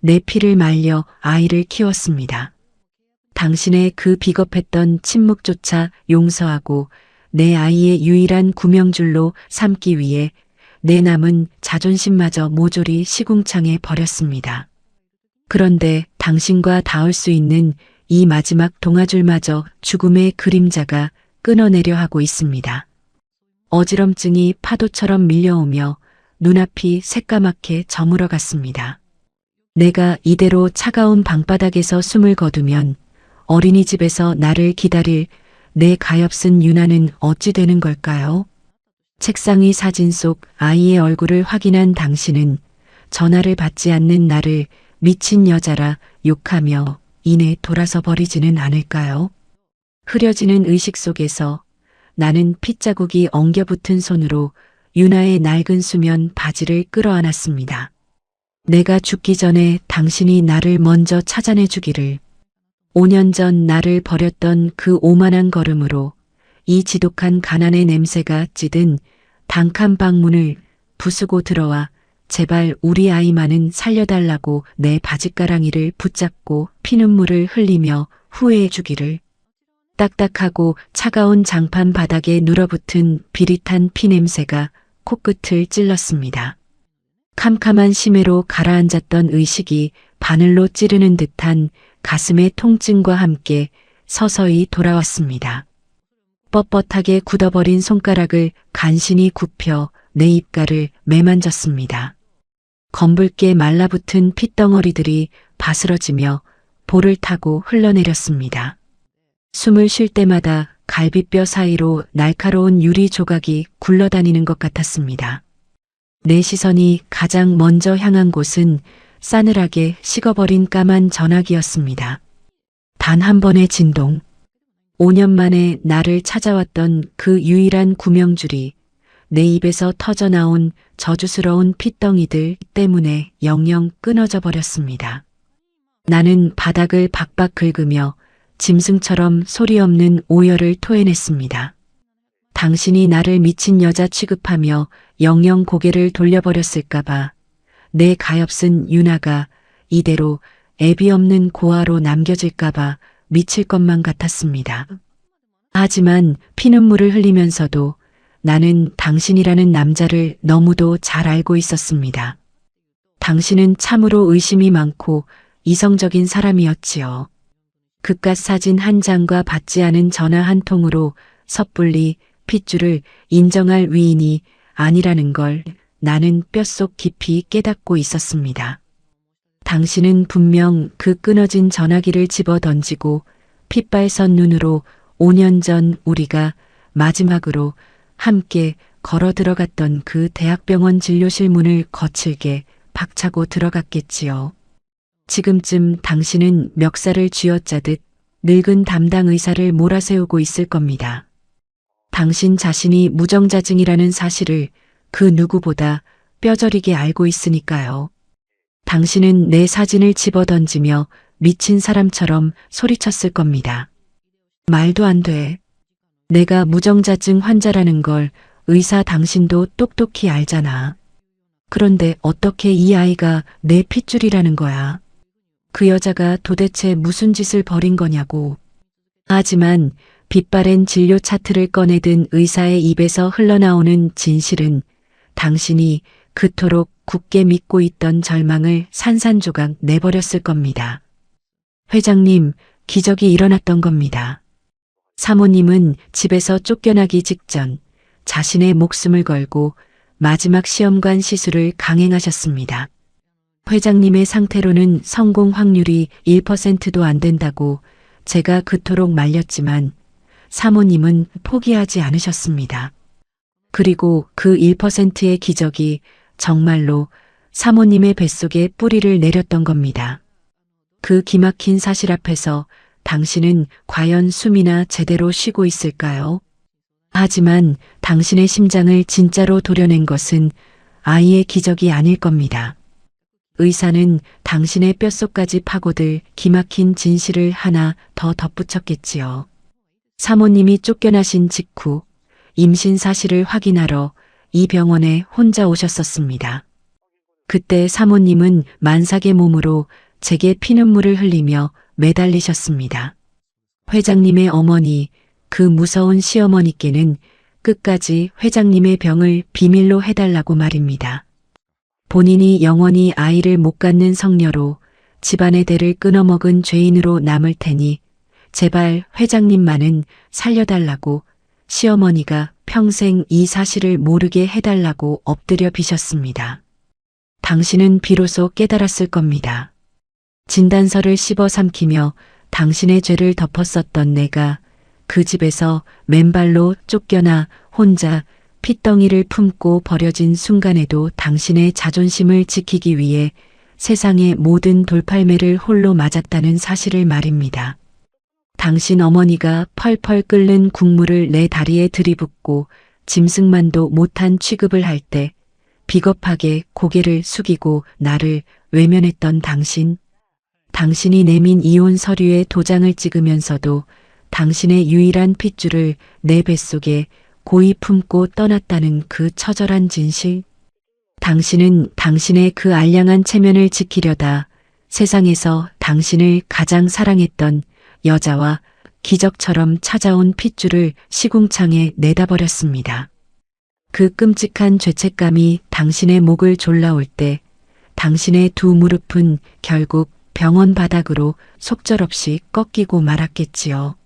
S2: 내 피를 말려 아이를 키웠습니다. 당신의 그 비겁했던 침묵조차 용서하고 내 아이의 유일한 구명줄로 삼기 위해 내 남은 자존심마저 모조리 시궁창에 버렸습니다. 그런데 당신과 닿을 수 있는 이 마지막 동아줄마저 죽음의 그림자가 끊어내려 하고 있습니다. 어지럼증이 파도처럼 밀려오며 눈앞이 새까맣게 저물어 갔습니다. 내가 이대로 차가운 방바닥에서 숨을 거두면 어린이집에서 나를 기다릴 내 가엾은 유나는 어찌 되는 걸까요? 책상 위 사진 속 아이의 얼굴을 확인한 당신은 전화를 받지 않는 나를 미친 여자라 욕하며 이내 돌아서 버리지는 않을까요? 흐려지는 의식 속에서 나는 핏자국이 엉겨붙은 손으로 유나의 낡은 수면 바지를 끌어안았습니다. 내가 죽기 전에 당신이 나를 먼저 찾아내 주기를. 5년 전 나를 버렸던 그 오만한 걸음으로 이 지독한 가난의 냄새가 찌든 단칸 방문을 부수고 들어와 제발 우리 아이만은 살려달라고 내 바짓가랑이를 붙잡고 피눈물을 흘리며 후회해 주기를. 딱딱하고 차가운 장판 바닥에 눌어붙은 비릿한 피냄새가 코끝을 찔렀습니다. 캄캄한 심해로 가라앉았던 의식이 바늘로 찌르는 듯한 가슴의 통증과 함께 서서히 돌아왔습니다. 뻣뻣하게 굳어버린 손가락을 간신히 굽혀 내 입가를 매만졌습니다. 검붉게 말라붙은 핏덩어리들이 바스러지며 볼을 타고 흘러내렸습니다. 숨을 쉴 때마다 갈비뼈 사이로 날카로운 유리 조각이 굴러다니는 것 같았습니다. 내 시선이 가장 먼저 향한 곳은 싸늘하게 식어버린 까만 전화기였습니다. 단 한 번의 진동. 5년 만에 나를 찾아왔던 그 유일한 구명줄이 내 입에서 터져나온 저주스러운 핏덩이들 때문에 영영 끊어져 버렸습니다. 나는 바닥을 박박 긁으며 짐승처럼 소리 없는 오열을 토해냈습니다. 당신이 나를 미친 여자 취급하며 영영 고개를 돌려버렸을까봐 내 가엾은 유나가 이대로 애비 없는 고아로 남겨질까봐 미칠 것만 같았습니다. 하지만 피눈물을 흘리면서도 나는 당신이라는 남자를 너무도 잘 알고 있었습니다. 당신은 참으로 의심이 많고 이성적인 사람이었지요. 그깟 사진 한 장과 받지 않은 전화 한 통으로 섣불리 핏줄을 인정할 위인이 아니라는 걸 나는 뼛속 깊이 깨닫고 있었습니다. 당신은 분명 그 끊어진 전화기를 집어 던지고 핏발선 눈으로 5년 전 우리가 마지막으로 함께 걸어 들어갔던 그 대학병원 진료실 문을 거칠게 박차고 들어갔겠지요. 지금쯤 당신은 멱살을 쥐어짜듯 늙은 담당 의사를 몰아세우고 있을 겁니다. 당신 자신이 무정자증이라는 사실을 그 누구보다 뼈저리게 알고 있으니까요. 당신은 내 사진을 집어던지며 미친 사람처럼 소리쳤을 겁니다. 말도 안 돼. 내가 무정자증 환자라는 걸 의사 당신도 똑똑히 알잖아. 그런데 어떻게 이 아이가 내 핏줄이라는 거야? 그 여자가 도대체 무슨 짓을 벌인 거냐고. 하지만 빛바랜 진료 차트를 꺼내든 의사의 입에서 흘러나오는 진실은 당신이 그토록 굳게 믿고 있던 절망을 산산조각 내버렸을 겁니다. 회장님, 기적이 일어났던 겁니다. 사모님은 집에서 쫓겨나기 직전 자신의 목숨을 걸고 마지막 시험관 시술을 강행하셨습니다. 회장님의 상태로는 성공 확률이 1%도 안 된다고 제가 그토록 말렸지만 사모님은 포기하지 않으셨습니다. 그리고 그 1%의 기적이 정말로 사모님의 뱃속에 뿌리를 내렸던 겁니다. 그 기막힌 사실 앞에서 당신은 과연 숨이나 제대로 쉬고 있을까요? 하지만 당신의 심장을 진짜로 도려낸 것은 아이의 기적이 아닐 겁니다. 의사는 당신의 뼛속까지 파고들 기막힌 진실을 하나 더 덧붙였겠지요. 사모님이 쫓겨나신 직후 임신 사실을 확인하러 이 병원에 혼자 오셨었습니다. 그때 사모님은 만삭의 몸으로 제게 피눈물을 흘리며 매달리셨습니다. 회장님의 어머니, 그 무서운 시어머니께는 끝까지 회장님의 병을 비밀로 해달라고 말입니다. 본인이 영원히 아이를 못 갖는 성녀로 집안의 대를 끊어먹은 죄인으로 남을 테니 제발 회장님만은 살려달라고 시어머니가 평생 이 사실을 모르게 해달라고 엎드려 비셨습니다. 당신은 비로소 깨달았을 겁니다. 진단서를 씹어 삼키며 당신의 죄를 덮었었던 내가 그 집에서 맨발로 쫓겨나 혼자 핏덩이를 품고 버려진 순간에도 당신의 자존심을 지키기 위해 세상의 모든 돌팔매를 홀로 맞았다는 사실을 말입니다. 당신 어머니가 펄펄 끓는 국물을 내 다리에 들이붓고 짐승만도 못한 취급을 할 때 비겁하게 고개를 숙이고 나를 외면했던 당신. 당신이 내민 이혼 서류에 도장을 찍으면서도 당신의 유일한 핏줄을 내 뱃속에 고이 품고 떠났다는 그 처절한 진실. 당신은 당신의 그 알량한 체면을 지키려다 세상에서 당신을 가장 사랑했던 여자와 기적처럼 찾아온 핏줄을 시궁창에 내다버렸습니다. 그 끔찍한 죄책감이 당신의 목을 졸라올 때 당신의 두 무릎은 결국 병원 바닥으로 속절없이 꺾이고 말았겠지요.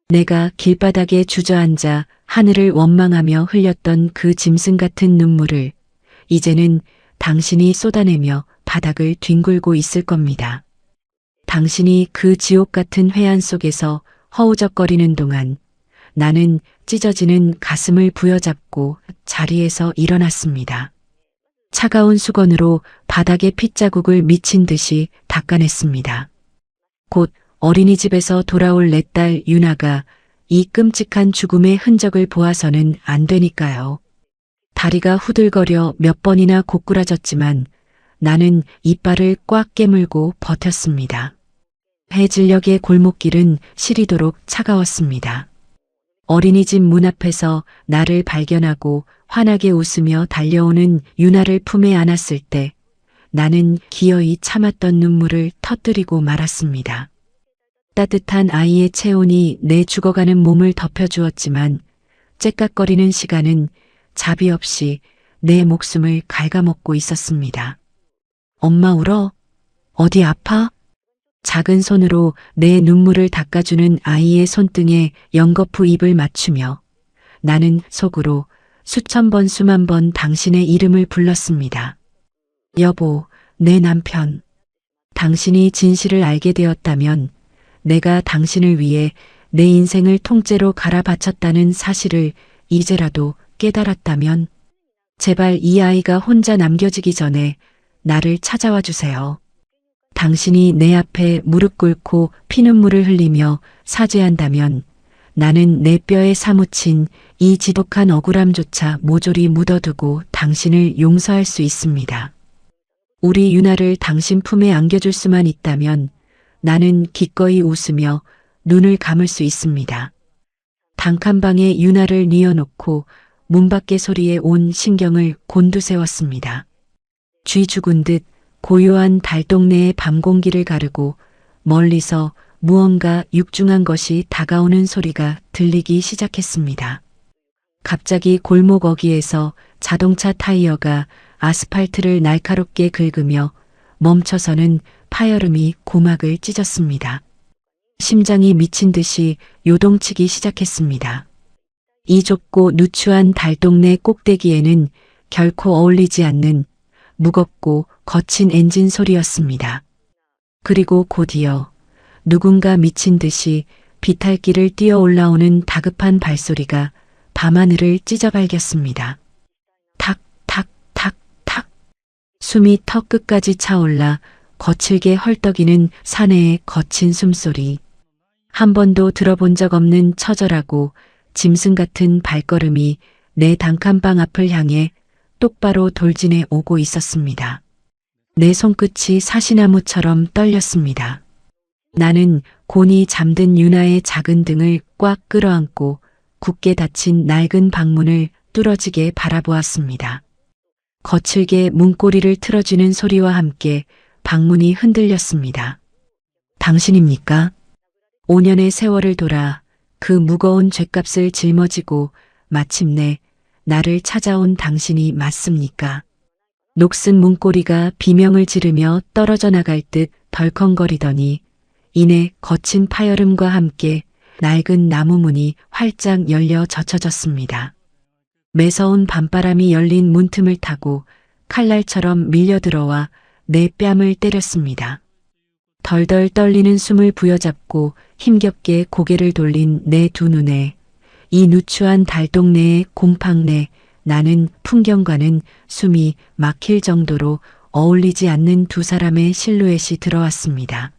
S2: 내가 길바닥에 주저앉아 하늘을 원망하며 흘렸던 그 짐승 같은 눈물을 이제는 당신이 쏟아내며 바닥을 뒹굴고 있을 겁니다. 당신이 그 지옥 같은 회한 속에서 허우적거리는 동안 나는 찢어지는 가슴을 부여잡고 자리에서 일어났습니다. 차가운 수건으로 바닥의 핏자국을 미친 듯이 닦아냈습니다. 곧 어린이집에서 돌아올 내 딸 유나가 이 끔찍한 죽음의 흔적을 보아서는 안 되니까요. 다리가 후들거려 몇 번이나 고꾸라졌지만 나는 이빨을 꽉 깨물고 버텼습니다. 해질녘의 골목길은 시리도록 차가웠습니다. 어린이집 문 앞에서 나를 발견하고 환하게 웃으며 달려오는 유나를 품에 안았을 때 나는 기어이 참았던 눈물을 터뜨리고 말았습니다. 따뜻한 아이의 체온이 내 죽어가는 몸을 덮여주었지만 째깍거리는 시간은 자비 없이 내 목숨을 갉아먹고 있었습니다. 엄마 울어? 어디 아파? 작은 손으로 내 눈물을 닦아주는 아이의 손등에 연거푸 입을 맞추며 나는 속으로 수천 번 수만 번 당신의 이름을 불렀습니다. 여보, 내 남편. 당신이 진실을 알게 되었다면 내가 당신을 위해 내 인생을 통째로 갈아 바쳤다는 사실을 이제라도 깨달았다면 제발 이 아이가 혼자 남겨지기 전에 나를 찾아와 주세요. 당신이 내 앞에 무릎 꿇고 피눈물을 흘리며 사죄한다면 나는 내 뼈에 사무친 이 지독한 억울함조차 모조리 묻어두고 당신을 용서할 수 있습니다. 우리 유나를 당신 품에 안겨줄 수만 있다면 나는 기꺼이 웃으며 눈을 감을 수 있습니다. 단칸방에 유나를 뉘어놓고 문 밖의 소리에 온 신경을 곤두세웠습니다. 쥐 죽은 듯 고요한 달동네의 밤 공기를 가르고 멀리서 무언가 육중한 것이 다가오는 소리가 들리기 시작했습니다. 갑자기 골목 어귀에서 자동차 타이어가 아스팔트를 날카롭게 긁으며 멈춰서는 파열음이 고막을 찢었습니다. 심장이 미친 듯이 요동치기 시작했습니다. 이 좁고 누추한 달동네 꼭대기에는 결코 어울리지 않는 무겁고 거친 엔진 소리였습니다. 그리고 곧이어 누군가 미친 듯이 비탈길을 뛰어 올라오는 다급한 발소리가 밤하늘을 찢어발겼습니다. 탁, 탁, 탁, 탁. 숨이 턱 끝까지 차올라 거칠게 헐떡이는 사내의 거친 숨소리. 한 번도 들어본 적 없는 처절하고 짐승 같은 발걸음이 내 단칸방 앞을 향해 똑바로 돌진해 오고 있었습니다. 내 손끝이 사시나무처럼 떨렸습니다. 나는 곤히 잠든 유나의 작은 등을 꽉 끌어안고 굳게 닫힌 낡은 방문을 뚫어지게 바라보았습니다. 거칠게 문고리를 틀어지는 소리와 함께 방문이 흔들렸습니다. 당신입니까? 5년의 세월을 돌아 그 무거운 죗값을 짊어지고 마침내 나를 찾아온 당신이 맞습니까? 녹슨 문고리가 비명을 지르며 떨어져 나갈 듯 덜컹거리더니 이내 거친 파열음과 함께 낡은 나무 문이 활짝 열려 젖혀졌습니다. 매서운 밤바람이 열린 문틈을 타고 칼날처럼 밀려들어와 내 뺨을 때렸습니다. 덜덜 떨리는 숨을 부여잡고 힘겹게 고개를 돌린 내 두 눈에 이 누추한 달동네의 곰팡 내 나는 풍경과는 숨이 막힐 정도로 어울리지 않는 두 사람의 실루엣이 들어왔습니다.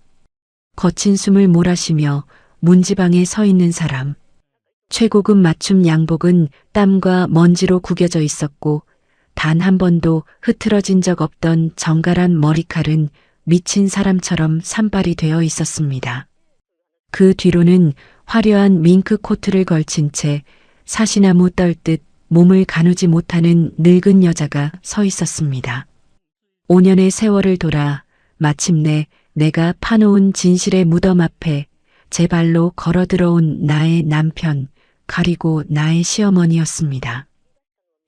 S2: 거친 숨을 몰아쉬며 문지방에 서 있는 사람. 최고급 맞춤 양복은 땀과 먼지로 구겨져 있었고 단 한 번도 흐트러진 적 없던 정갈한 머리칼은 미친 사람처럼 산발이 되어 있었습니다. 그 뒤로는 화려한 밍크 코트를 걸친 채 사시나무 떨듯 몸을 가누지 못하는 늙은 여자가 서 있었습니다. 5년의 세월을 돌아 마침내 내가 파놓은 진실의 무덤 앞에 제 발로 걸어 들어온 나의 남편, 그리고 나의 시어머니였습니다.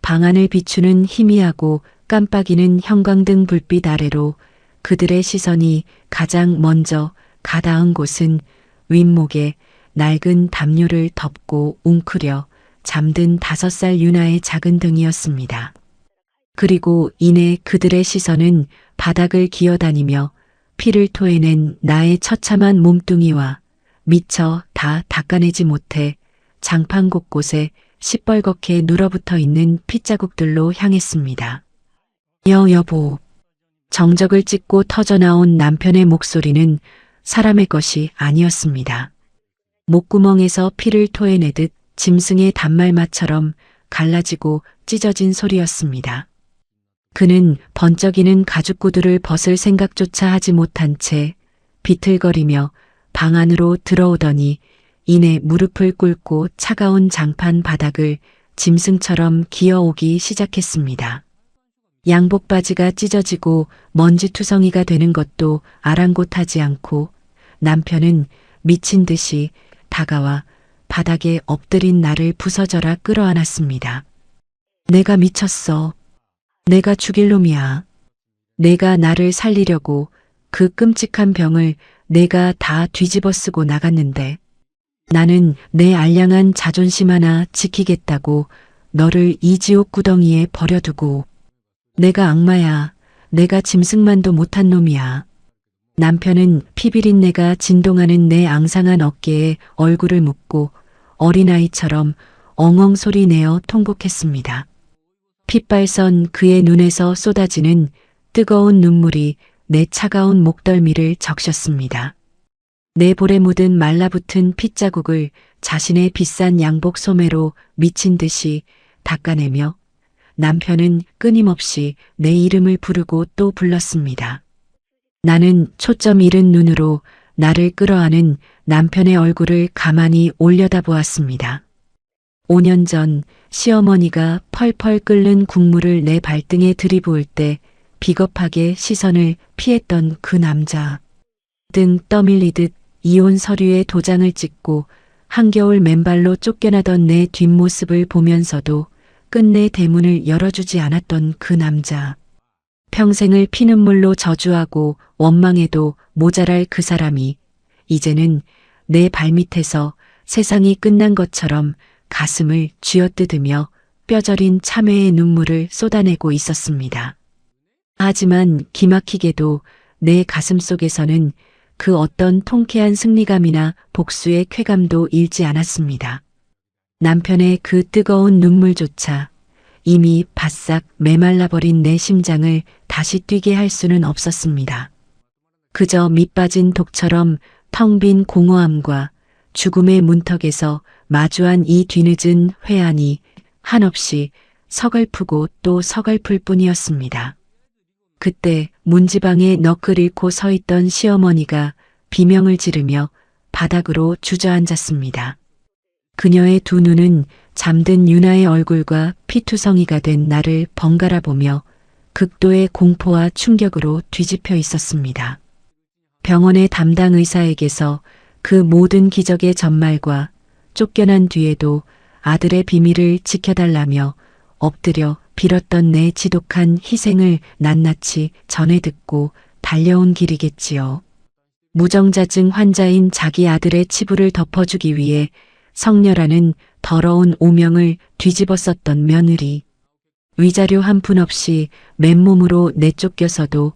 S2: 방 안을 비추는 희미하고 깜빡이는 형광등 불빛 아래로 그들의 시선이 가장 먼저 가닿은 곳은 윗목에 낡은 담요를 덮고 웅크려 잠든 5살 유나의 작은 등이었습니다. 그리고 이내 그들의 시선은 바닥을 기어다니며 피를 토해낸 나의 처참한 몸뚱이와 미처 다 닦아내지 못해 장판 곳곳에 시뻘겋게 눌어붙어 있는 핏자국들로 향했습니다. 여보. 정적을 찍고 터져나온 남편의 목소리는 사람의 것이 아니었습니다. 목구멍에서 피를 토해내듯 짐승의 단말마처럼 갈라지고 찢어진 소리였습니다. 그는 번쩍이는 가죽구두를 벗을 생각조차 하지 못한 채 비틀거리며 방 안으로 들어오더니 이내 무릎을 꿇고 차가운 장판 바닥을 짐승처럼 기어오기 시작했습니다. 양복 바지가 찢어지고 먼지투성이가 되는 것도 아랑곳하지 않고 남편은 미친 듯이 다가와 바닥에 엎드린 나를 부서져라 끌어안았습니다. 내가 미쳤어. 내가 죽일 놈이야. 내가 나를 살리려고 그 끔찍한 병을 내가 다 뒤집어 쓰고 나갔는데 나는 내 알량한 자존심 하나 지키겠다고 너를 이 지옥 구덩이에 버려두고 내가 악마야. 내가 짐승만도 못한 놈이야. 남편은 피비린내가 진동하는 내 앙상한 어깨에 얼굴을 묻고 어린아이처럼 엉엉 소리 내어 통곡했습니다. 핏발선 그의 눈에서 쏟아지는 뜨거운 눈물이 내 차가운 목덜미를 적셨습니다. 내 볼에 묻은 말라붙은 핏자국을 자신의 비싼 양복 소매로 미친 듯이 닦아내며 남편은 끊임없이 내 이름을 부르고 또 불렀습니다. 나는 초점 잃은 눈으로 나를 끌어안은 남편의 얼굴을 가만히 올려다보았습니다. 5년 전 시어머니가 펄펄 끓는 국물을 내 발등에 들이부을 때 비겁하게 시선을 피했던 그 남자. 등 떠밀리듯 이혼 서류에 도장을 찍고 한겨울 맨발로 쫓겨나던 내 뒷모습을 보면서도 끝내 대문을 열어주지 않았던 그 남자. 평생을 피눈물로 저주하고 원망해도 모자랄 그 사람이 이제는 내 발밑에서 세상이 끝난 것처럼 가슴을 쥐어뜯으며 뼈저린 참회의 눈물을 쏟아내고 있었습니다. 하지만 기막히게도 내 가슴 속에서는 그 어떤 통쾌한 승리감이나 복수의 쾌감도 잃지 않았습니다. 남편의 그 뜨거운 눈물조차 이미 바싹 메말라버린 내 심장을 다시 뛰게 할 수는 없었습니다. 그저 밑빠진 독처럼 텅 빈 공허함과 죽음의 문턱에서 마주한 이 뒤늦은 회한이 한없이 서글프고 또 서글플 뿐이었습니다. 그때 문지방에 넋을 잃고 서 있던 시어머니가 비명을 지르며 바닥으로 주저앉았습니다. 그녀의 두 눈은 잠든 유나의 얼굴과 피투성이가 된 나를 번갈아 보며 극도의 공포와 충격으로 뒤집혀 있었습니다. 병원의 담당 의사에게서 그 모든 기적의 전말과 쫓겨난 뒤에도 아들의 비밀을 지켜달라며 엎드려 빌었던 내 지독한 희생을 낱낱이 전해 듣고 달려온 길이겠지요. 무정자증 환자인 자기 아들의 치부를 덮어주기 위해 성녀라는 더러운 오명을 뒤집어 썼던 며느리. 위자료 한 푼 없이 맨몸으로 내쫓겨서도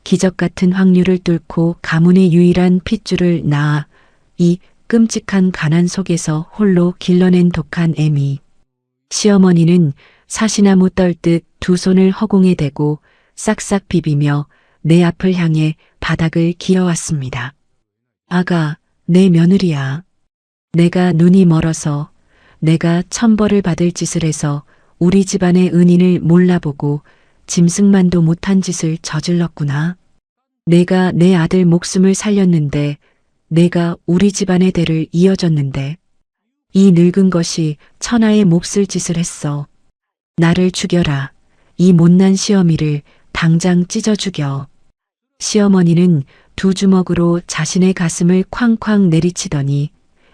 S2: 기적 같은 확률을 뚫고 가문의 유일한 핏줄을 낳아 이 끔찍한 가난 속에서 홀로 길러낸 독한 애미. 시어머니는 사시나무 떨듯 두 손을 허공에 대고 싹싹 비비며 내 앞을 향해 바닥을 기어왔습니다. 아가, 내 며느리야. 내가 눈이 멀어서 내가 천벌을 받을 짓을 해서 우리 집안의 은인을 몰라보고 짐승만도 못한 짓을 저질렀구나. 내가 내 아들 목숨을 살렸는데 내가 우리 집안의 대를 이어줬는데 이 늙은 것이 천하의 몹쓸 짓을 했어. 나를 죽여라. 이 못난 시어미를 당장 찢어 죽여. 시어머니는 두 주먹으로 자신의 가슴을 쾅쾅 내리치더니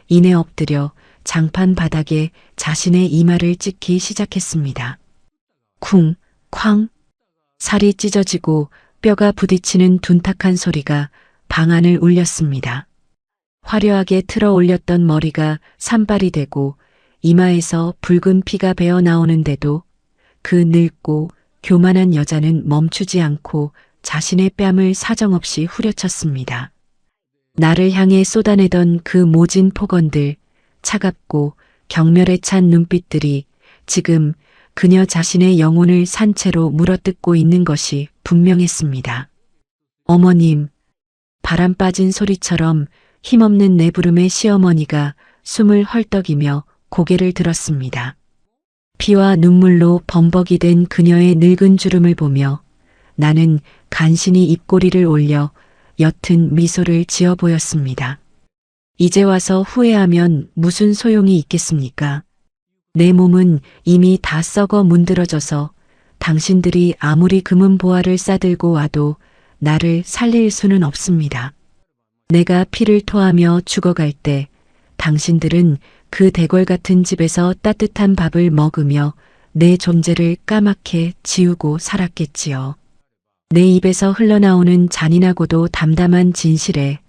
S2: 이내 엎드려 장판 바닥에 자신의 이마를 찍기 시작했습니다. 쿵, 쾅. 살이 찢어지고 뼈가 부딪히는 둔탁한 소리가 방 안을 울렸습니다. 화려하게 틀어 올렸던 머리가 산발이 되고 이마에서 붉은 피가 배어 나오는데도 그 늙고 교만한 여자는 멈추지 않고 자신의 뺨을 사정없이 후려쳤습니다. 나를 향해 쏟아내던 그 모진 폭언들, 차갑고 경멸에 찬 눈빛들이 지금 그녀 자신의 영혼을 산채로 물어뜯고 있는 것이 분명했습니다. 어머님, 바람 빠진 소리처럼 힘없는 내부름의 시어머니가 숨을 헐떡이며 고개를 들었습니다. 피와 눈물로 범벅이 된 그녀의 늙은 주름을 보며 나는 간신히 입꼬리를 올려 옅은 미소를 지어 보였습니다. 이제 와서 후회하면 무슨 소용이 있겠습니까? 내 몸은 이미 다 썩어 문드러져서 당신들이 아무리 금은 보화를 싸들고 와도 나를 살릴 수는 없습니다. 내가 피를 토하며 죽어갈 때 당신들은 그 대궐 같은 집에서 따뜻한 밥을 먹으며 내 존재를 까맣게 지우고 살았겠지요. 내 입에서 흘러나오는 잔인하고도 담담한 진실에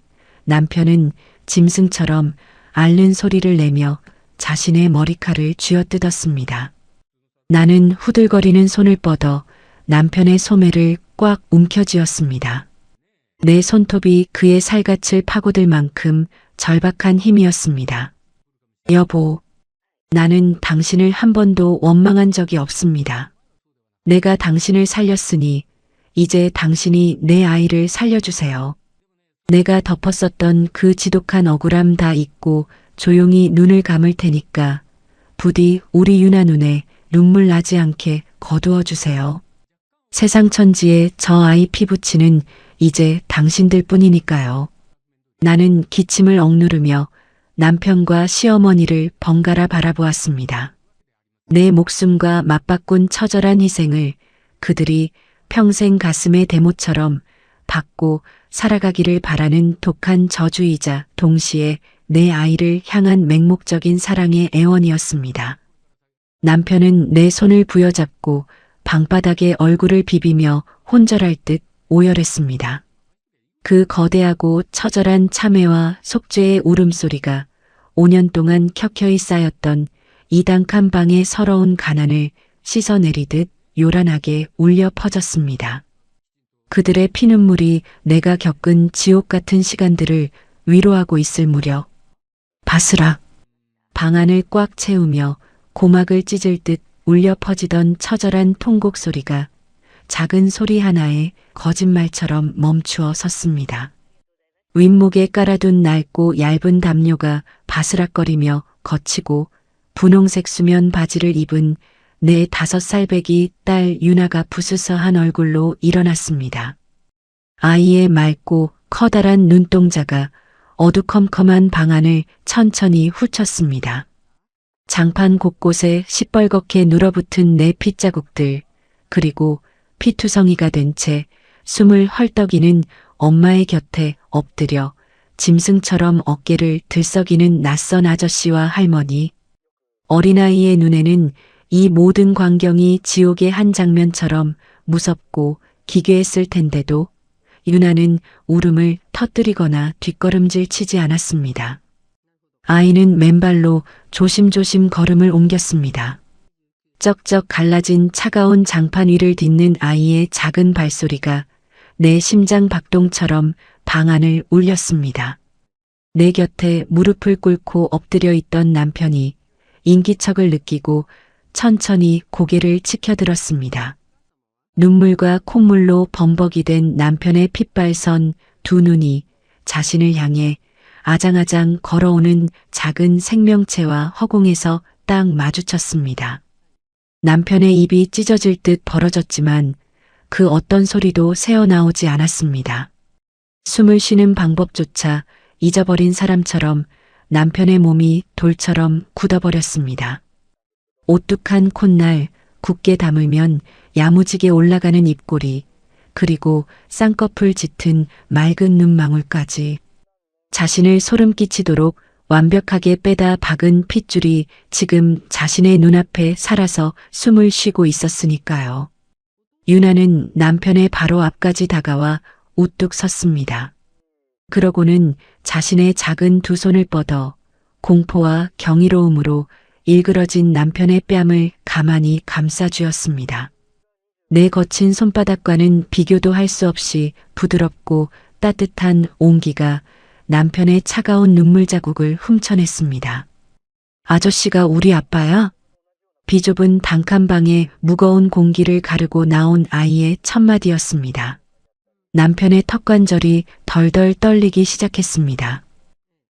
S2: 남편은 짐승처럼 앓는 소리를 내며 자신의 머리칼을 쥐어뜯었습니다. 나는 후들거리는 손을 뻗어 남편의 소매를 꽉 움켜쥐었습니다. 내 손톱이 그의 살갗을 파고들 만큼 절박한 힘이었습니다. 여보, 나는 당신을 한 번도 원망한 적이 없습니다. 내가 당신을 살렸으니 이제 당신이 내 아이를 살려주세요. 내가 덮었었던 그 지독한 억울함 다 잊고 조용히 눈을 감을 테니까 부디 우리 유나 눈에 눈물 나지 않게 거두어 주세요. 세상 천지에 저 아이 피부치는 이제 당신들 뿐이니까요. 나는 기침을 억누르며 남편과 시어머니를 번갈아 바라보았습니다. 내 목숨과 맞바꾼 처절한 희생을 그들이 평생 가슴의 대못처럼 받고 살아가기를 바라는 독한 저주이자 동시에 내 아이를 향한 맹목적인 사랑의 애원이었습니다. 남편은 내 손을 부여잡고 방바닥에 얼굴을 비비며 혼절할 듯 오열했습니다. 그 거대하고 처절한 참회와 속죄의 울음소리가 5년 동안 켜켜이 쌓였던 이당칸 방의 서러운 가난을 씻어내리듯 요란하게 울려 퍼졌습니다. 그들의 피눈물이 내가 겪은 지옥 같은 시간들을 위로하고 있을 무렵 바스락 방 안을 꽉 채우며 고막을 찢을 듯 울려 퍼지던 처절한 통곡 소리가 작은 소리 하나에 거짓말처럼 멈추어 섰습니다. 윗목에 깔아둔 낡고 얇은 담요가 바스락거리며 거치고 분홍색 수면 바지를 입은 내 5살배기 딸 유나가 부스스한 얼굴로 일어났습니다. 아이의 맑고 커다란 눈동자가 어두컴컴한 방 안을 천천히 훑쳤습니다. 장판 곳곳에 시뻘겋게 눌어붙은 내 핏자국들, 그리고 피투성이가 된 채 숨을 헐떡이는 엄마의 곁에 엎드려 짐승처럼 어깨를 들썩이는 낯선 아저씨와 할머니. 어린아이의 눈에는 이 모든 광경이 지옥의 한 장면처럼 무섭고 기괴했을 텐데도 유나는 울음을 터뜨리거나 뒷걸음질 치지 않았습니다. 아이는 맨발로 조심조심 걸음을 옮겼습니다. 쩍쩍 갈라진 차가운 장판 위를 딛는 아이의 작은 발소리가 내 심장 박동처럼 방 안을 울렸습니다. 내 곁에 무릎을 꿇고 엎드려 있던 남편이 인기척을 느끼고 천천히 고개를 치켜들었습니다. 눈물과 콧물로 범벅이 된 남편의 핏발선 두 눈이 자신을 향해 아장아장 걸어오는 작은 생명체와 허공에서 딱 마주쳤습니다. 남편의 입이 찢어질 듯 벌어졌지만 그 어떤 소리도 새어나오지 않았습니다. 숨을 쉬는 방법조차 잊어버린 사람처럼 남편의 몸이 돌처럼 굳어버렸습니다. 오뚝한 콧날 굳게 다물면 야무지게 올라가는 입꼬리, 그리고 쌍꺼풀 짙은 맑은 눈망울까지. 자신을 소름 끼치도록 완벽하게 빼다 박은 핏줄이 지금 자신의 눈앞에 살아서 숨을 쉬고 있었으니까요. 유나는 남편의 바로 앞까지 다가와 우뚝 섰습니다. 그러고는 자신의 작은 두 손을 뻗어 공포와 경이로움으로 일그러진 남편의 뺨을 가만히 감싸주었습니다. 내 거친 손바닥과는 비교도 할 수 없이 부드럽고 따뜻한 온기가 남편의 차가운 눈물 자국을 훔쳐냈습니다. 아저씨가 우리 아빠야? 비좁은 단칸방에 무거운 공기를 가르고 나온 아이의 첫마디였습니다. 남편의 턱관절이 덜덜 떨리기 시작했습니다.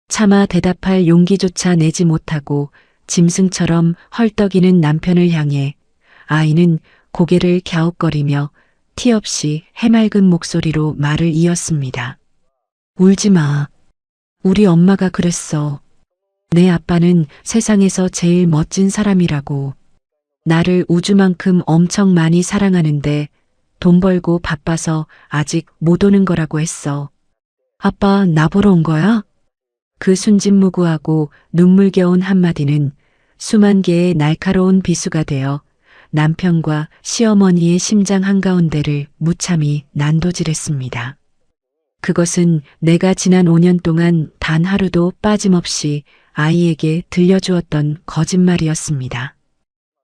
S2: 차마 대답할 용기조차 내지 못하고 짐승처럼 헐떡이는 남편을 향해 아이는 고개를 갸웃거리며 티 없이 해맑은 목소리로 말을 이었습니다. 울지 마. 우리 엄마가 그랬어. 내 아빠는 세상에서 제일 멋진 사람이라고. 나를 우주만큼 엄청 많이 사랑하는데 돈 벌고 바빠서 아직 못 오는 거라고 했어. 아빠 나 보러 온 거야? 그 순진무구하고 눈물겨운 한마디는 수만 개의 날카로운 비수가 되어 남편과 시어머니의 심장 한가운데를 무참히 난도질했습니다. 그것은 내가 지난 5년 동안 단 하루도 빠짐없이 아이에게 들려주었던 거짓말이었습니다.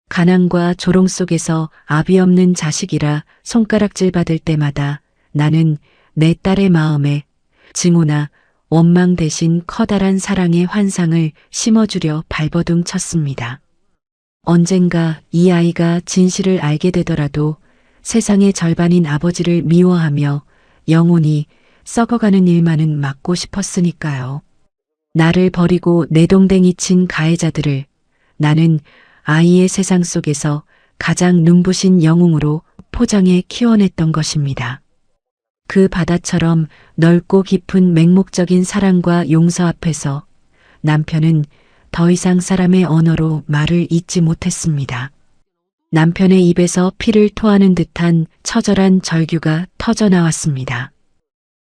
S2: 가난과 조롱 속에서 아비 없는 자식이라 손가락질 받을 때마다 나는 내 딸의 마음에 증오나 원망 대신 커다란 사랑의 환상을 심어주려 발버둥 쳤습니다. 언젠가 이 아이가 진실을 알게 되더라도 세상의 절반인 아버지를 미워하며 영원히 썩어가는 일만은 막고 싶었으니까요. 나를 버리고 내동댕이 친 가해자들을 나는 아이의 세상 속에서 가장 눈부신 영웅으로 포장해 키워냈던 것입니다. 그 바다처럼 넓고 깊은 맹목적인 사랑과 용서 앞에서 남편은 더 이상 사람의 언어로 말을 잇지 못했습니다. 남편의 입에서 피를 토하는 듯한 처절한 절규가 터져나왔습니다.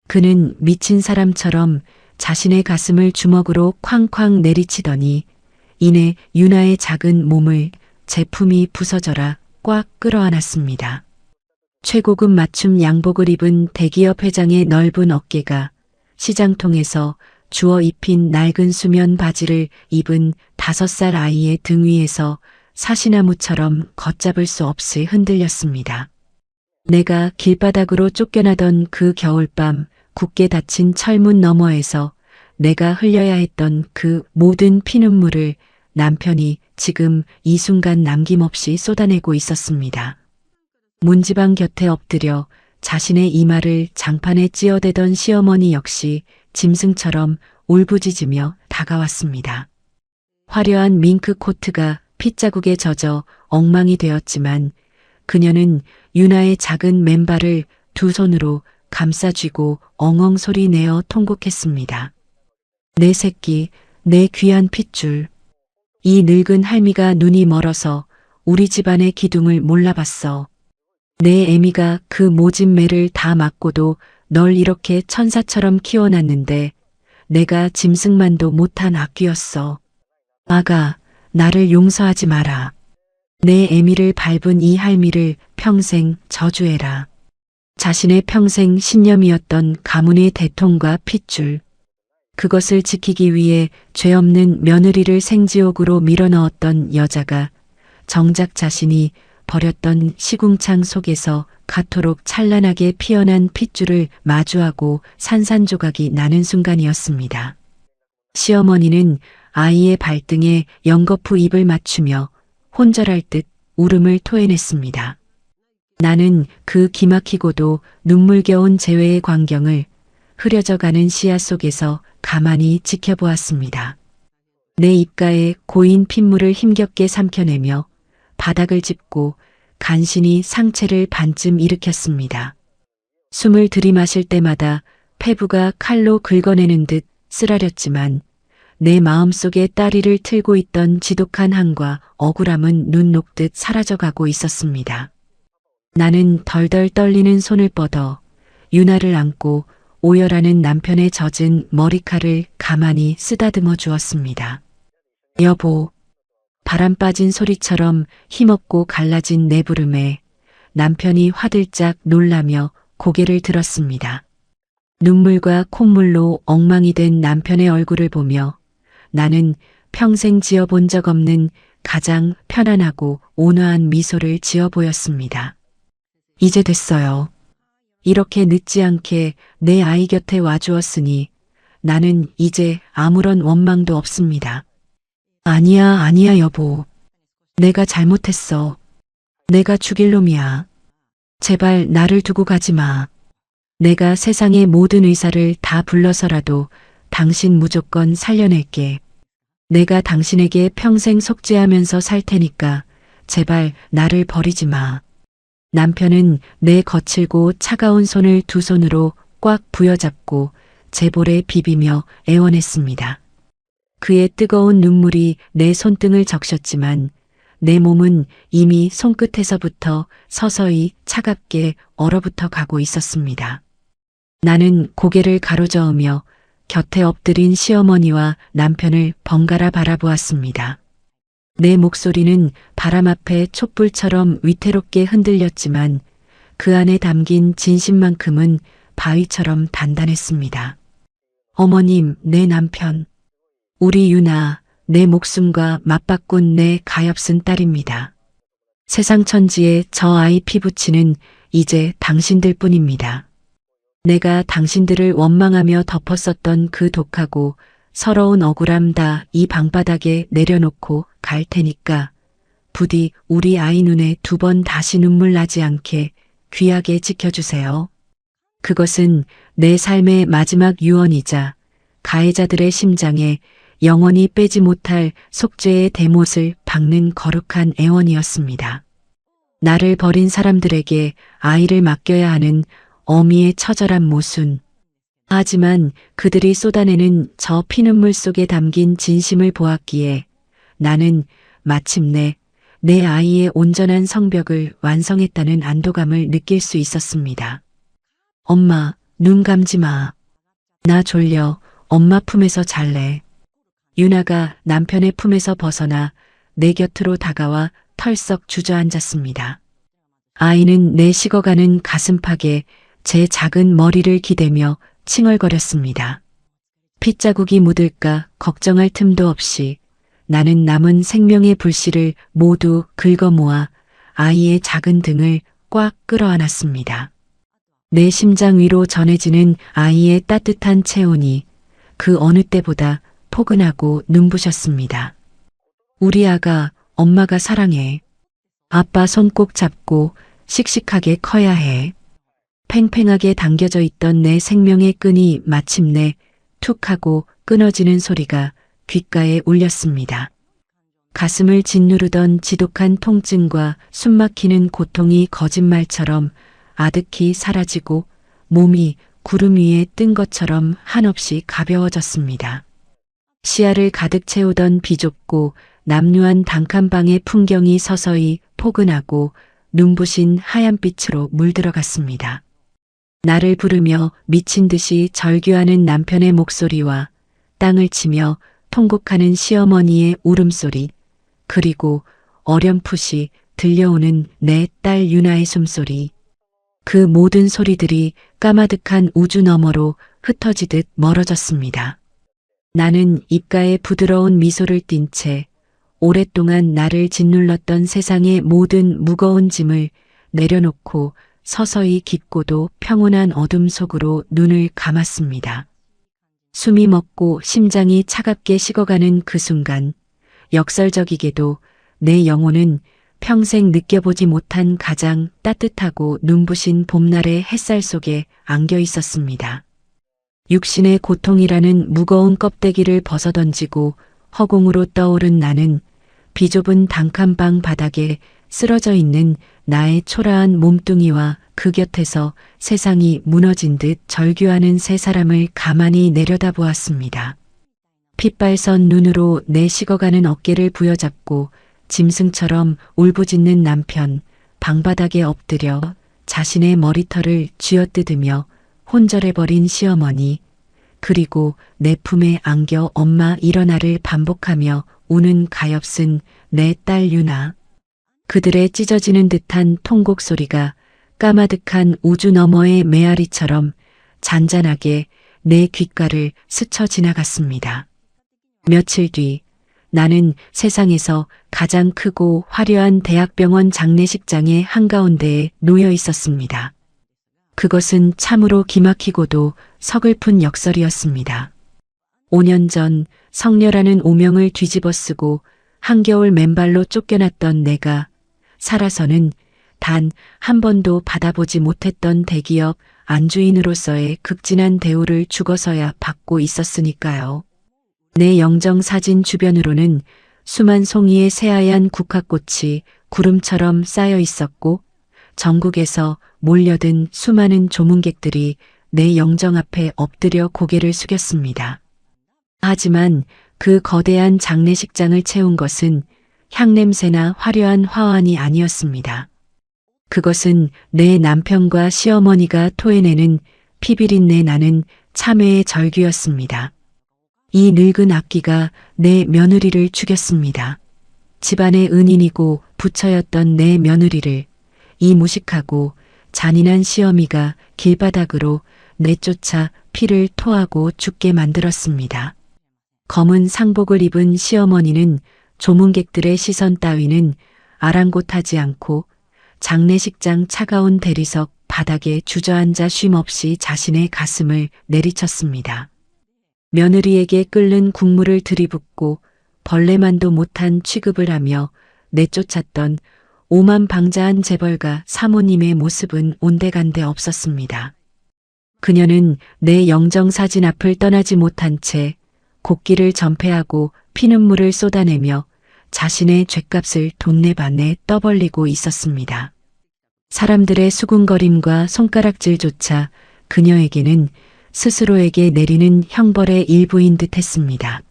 S2: 그는 미친 사람처럼 자신의 가슴을 주먹으로 쾅쾅 내리치더니 이내 유나의 작은 몸을 제품이 부서져라 꽉 끌어안았습니다. 최고급 맞춤 양복을 입은 대기업 회장의 넓은 어깨가 시장통에서 주워 입힌 낡은 수면 바지를 입은 5살 아이의 등 위에서 사시나무처럼 걷잡을 수 없이 흔들렸습니다. 내가 길바닥으로 쫓겨나던 그 겨울밤 굳게 닫힌 철문 너머에서 내가 흘려야 했던 그 모든 피눈물을 남편이 지금 이 순간 남김없이 쏟아내고 있었습니다. 문지방 곁에 엎드려 자신의 이마를 장판에 찧어대던 시어머니 역시 짐승처럼 울부짖으며 다가왔습니다. 화려한 밍크 코트가 핏자국에 젖어 엉망이 되었지만 그녀는 유나의 작은 맨발을 두 손으로 감싸쥐고 엉엉 소리 내어 통곡했습니다. 내 새끼, 내 귀한 핏줄. 이 늙은 할미가 눈이 멀어서 우리 집안의 기둥을 몰라봤어. 내 애미가 그 모진 매를 다 맞고도 널 이렇게 천사처럼 키워놨는데 내가 짐승만도 못한 악귀였어. 아가, 나를 용서하지 마라. 내 애미를 밟은 이 할미를 평생 저주해라. 자신의 평생 신념이었던 가문의 대통과 핏줄. 그것을 지키기 위해 죄 없는 며느리를 생지옥으로 밀어넣었던 여자가 정작 자신이 버렸던 시궁창 속에서 가토록 찬란하게 피어난 핏줄을 마주하고 산산조각이 나는 순간이었습니다. 시어머니는 아이의 발등에 연거푸 입을 맞추며 혼절할 듯 울음을 토해냈습니다. 나는 그 기막히고도 눈물겨운 재회의 광경을 흐려져가는 시야 속에서 가만히 지켜보았습니다. 내 입가에 고인 핏물을 힘겹게 삼켜내며 바닥을 짚고 간신히 상체를 반쯤 일으켰습니다. 숨을 들이마실 때마다 폐부가 칼로 긁어내는 듯 쓰라렸지만 내 마음속에 따리를 틀고 있던 지독한 한과 억울함은 눈 녹듯 사라져가고 있었습니다. 나는 덜덜 떨리는 손을 뻗어 유나를 안고 오열하는 남편의 젖은 머리칼을 가만히 쓰다듬어 주었습니다. 여보, 바람 빠진 소리처럼 힘없고 갈라진 내 부름에 남편이 화들짝 놀라며 고개를 들었습니다. 눈물과 콧물로 엉망이 된 남편의 얼굴을 보며 나는 평생 지어본 적 없는 가장 편안하고 온화한 미소를 지어 보였습니다. 이제 됐어요. 이렇게 늦지 않게 내 아이 곁에 와주었으니 나는 이제 아무런 원망도 없습니다. 아니야, 여보. 내가 잘못했어. 내가 죽일 놈이야. 제발 나를 두고 가지 마. 내가 세상의 모든 의사를 다 불러서라도 당신 무조건 살려낼게. 내가 당신에게 평생 속죄하면서 살 테니까 제발 나를 버리지 마. 남편은 내 거칠고 차가운 손을 두 손으로 꽉 부여잡고 제 볼에 비비며 애원했습니다. 그의 뜨거운 눈물이 내 손등을 적셨지만 내 몸은 이미 손끝에서부터 서서히 차갑게 얼어붙어 가고 있었습니다. 나는 고개를 가로저으며 곁에 엎드린 시어머니와 남편을 번갈아 바라보았습니다. 내 목소리는 바람 앞에 촛불처럼 위태롭게 흔들렸지만 그 안에 담긴 진심만큼은 바위처럼 단단했습니다. 어머님, 내 남편, 우리 유나, 내 목숨과 맞바꾼 내 가엾은 딸입니다. 세상 천지에 저 아이 피부치는 이제 당신들 뿐입니다. 내가 당신들을 원망하며 덮었었던 그 독하고 서러운 억울함 다 이 방바닥에 내려놓고 갈 테니까 부디 우리 아이 눈에 두 번 다시 눈물 나지 않게 귀하게 지켜주세요. 그것은 내 삶의 마지막 유언이자 가해자들의 심장에 영원히 빼지 못할 속죄의 대못을 박는 거룩한 애원이었습니다. 나를 버린 사람들에게 아이를 맡겨야 하는 어미의 처절한 모순. 하지만 그들이 쏟아내는 저 피눈물 속에 담긴 진심을 보았기에 나는 마침내 내 아이의 온전한 성벽을 완성했다는 안도감을 느낄 수 있었습니다. 엄마, 눈 감지 마. 나 졸려. 엄마 품에서 잘래. 유나가 남편의 품에서 벗어나 내 곁으로 다가와 털썩 주저앉았습니다. 아이는 내 식어가는 가슴팍에 제 작은 머리를 기대며 칭얼거렸습니다. 핏자국이 묻을까 걱정할 틈도 없이 나는 남은 생명의 불씨를 모두 긁어모아 아이의 작은 등을 꽉 끌어안았습니다. 내 심장 위로 전해지는 아이의 따뜻한 체온이 그 어느 때보다 포근하고 눈부셨습니다. 우리 아가, 엄마가 사랑해. 아빠 손 꼭 잡고 씩씩하게 커야 해. 팽팽하게 당겨져 있던 내 생명의 끈이 마침내 툭 하고 끊어지는 소리가 귓가에 울렸습니다. 가슴을 짓누르던 지독한 통증과 숨막히는 고통이 거짓말처럼 아득히 사라지고 몸이 구름 위에 뜬 것처럼 한없이 가벼워졌습니다. 시야를 가득 채우던 비좁고 남루한 단칸방의 풍경이 서서히 포근하고 눈부신 하얀빛으로 물들어갔습니다. 나를 부르며 미친 듯이 절규하는 남편의 목소리와 땅을 치며 통곡하는 시어머니의 울음소리, 그리고 어렴풋이 들려오는 내 딸 유나의 숨소리. 그 모든 소리들이 까마득한 우주 너머로 흩어지듯 멀어졌습니다. 나는 입가에 부드러운 미소를 띤 채 오랫동안 나를 짓눌렀던 세상의 모든 무거운 짐을 내려놓고 서서히 깊고도 평온한 어둠 속으로 눈을 감았습니다. 숨이 멎고 심장이 차갑게 식어가는 그 순간 역설적이게도 내 영혼은 평생 느껴보지 못한 가장 따뜻하고 눈부신 봄날의 햇살 속에 안겨 있었습니다. 육신의 고통이라는 무거운 껍데기를 벗어던지고 허공으로 떠오른 나는 비좁은 단칸방 바닥에 쓰러져 있는 나의 초라한 몸뚱이와 그 곁에서 세상이 무너진 듯 절규하는 세 사람을 가만히 내려다보았습니다. 핏발선 눈으로 내 식어가는 어깨를 부여잡고 짐승처럼 울부짖는 남편, 방바닥에 엎드려 자신의 머리털을 쥐어뜯으며 혼절해버린 시어머니, 그리고 내 품에 안겨 엄마 일어나를 반복하며 우는 가엾은 내 딸 유나. 그들의 찢어지는 듯한 통곡 소리가 까마득한 우주 너머의 메아리처럼 잔잔하게 내 귓가를 스쳐 지나갔습니다. 며칠 뒤 나는 세상에서 가장 크고 화려한 대학병원 장례식장의 한가운데에 놓여 있었습니다. 그것은 참으로 기막히고도 서글픈 역설이었습니다. 5년 전 성녀라는 오명을 뒤집어 쓰고 한겨울 맨발로 쫓겨났던 내가 살아서는 단 한 번도 받아보지 못했던 대기업 안주인으로서의 극진한 대우를 죽어서야 받고 있었으니까요. 내 영정사진 주변으로는 수만 송이의 새하얀 국화꽃이 구름처럼 쌓여 있었고 전국에서 몰려든 수많은 조문객들이 내 영정 앞에 엎드려 고개를 숙였습니다. 하지만 그 거대한 장례식장을 채운 것은 향냄새나 화려한 화환이 아니었습니다. 그것은 내 남편과 시어머니가 토해내는 피비린내 나는 참회의 절규였습니다. 이 늙은 악기가 내 며느리를 죽였습니다. 집안의 은인이고 부처였던 내 며느리를 이 무식하고 잔인한 시어미가 길바닥으로 내쫓아 피를 토하고 죽게 만들었습니다. 검은 상복을 입은 시어머니는 조문객들의 시선 따위는 아랑곳하지 않고 장례식장 차가운 대리석 바닥에 주저앉아 쉼없이 자신의 가슴을 내리쳤습니다. 며느리에게 끓는 국물을 들이붓고 벌레만도 못한 취급을 하며 내쫓았던 오만방자한 재벌가 사모님의 모습은 온데간데 없었습니다. 그녀는 내 영정사진 앞을 떠나지 못한 채 곡기를 전폐하고 피눈물을 쏟아내며 자신의 죗값을 돈내반에 떠벌리고 있었습니다. 사람들의 수군거림과 손가락질조차 그녀에게는 스스로에게 내리는 형벌의 일부인 듯 했습니다.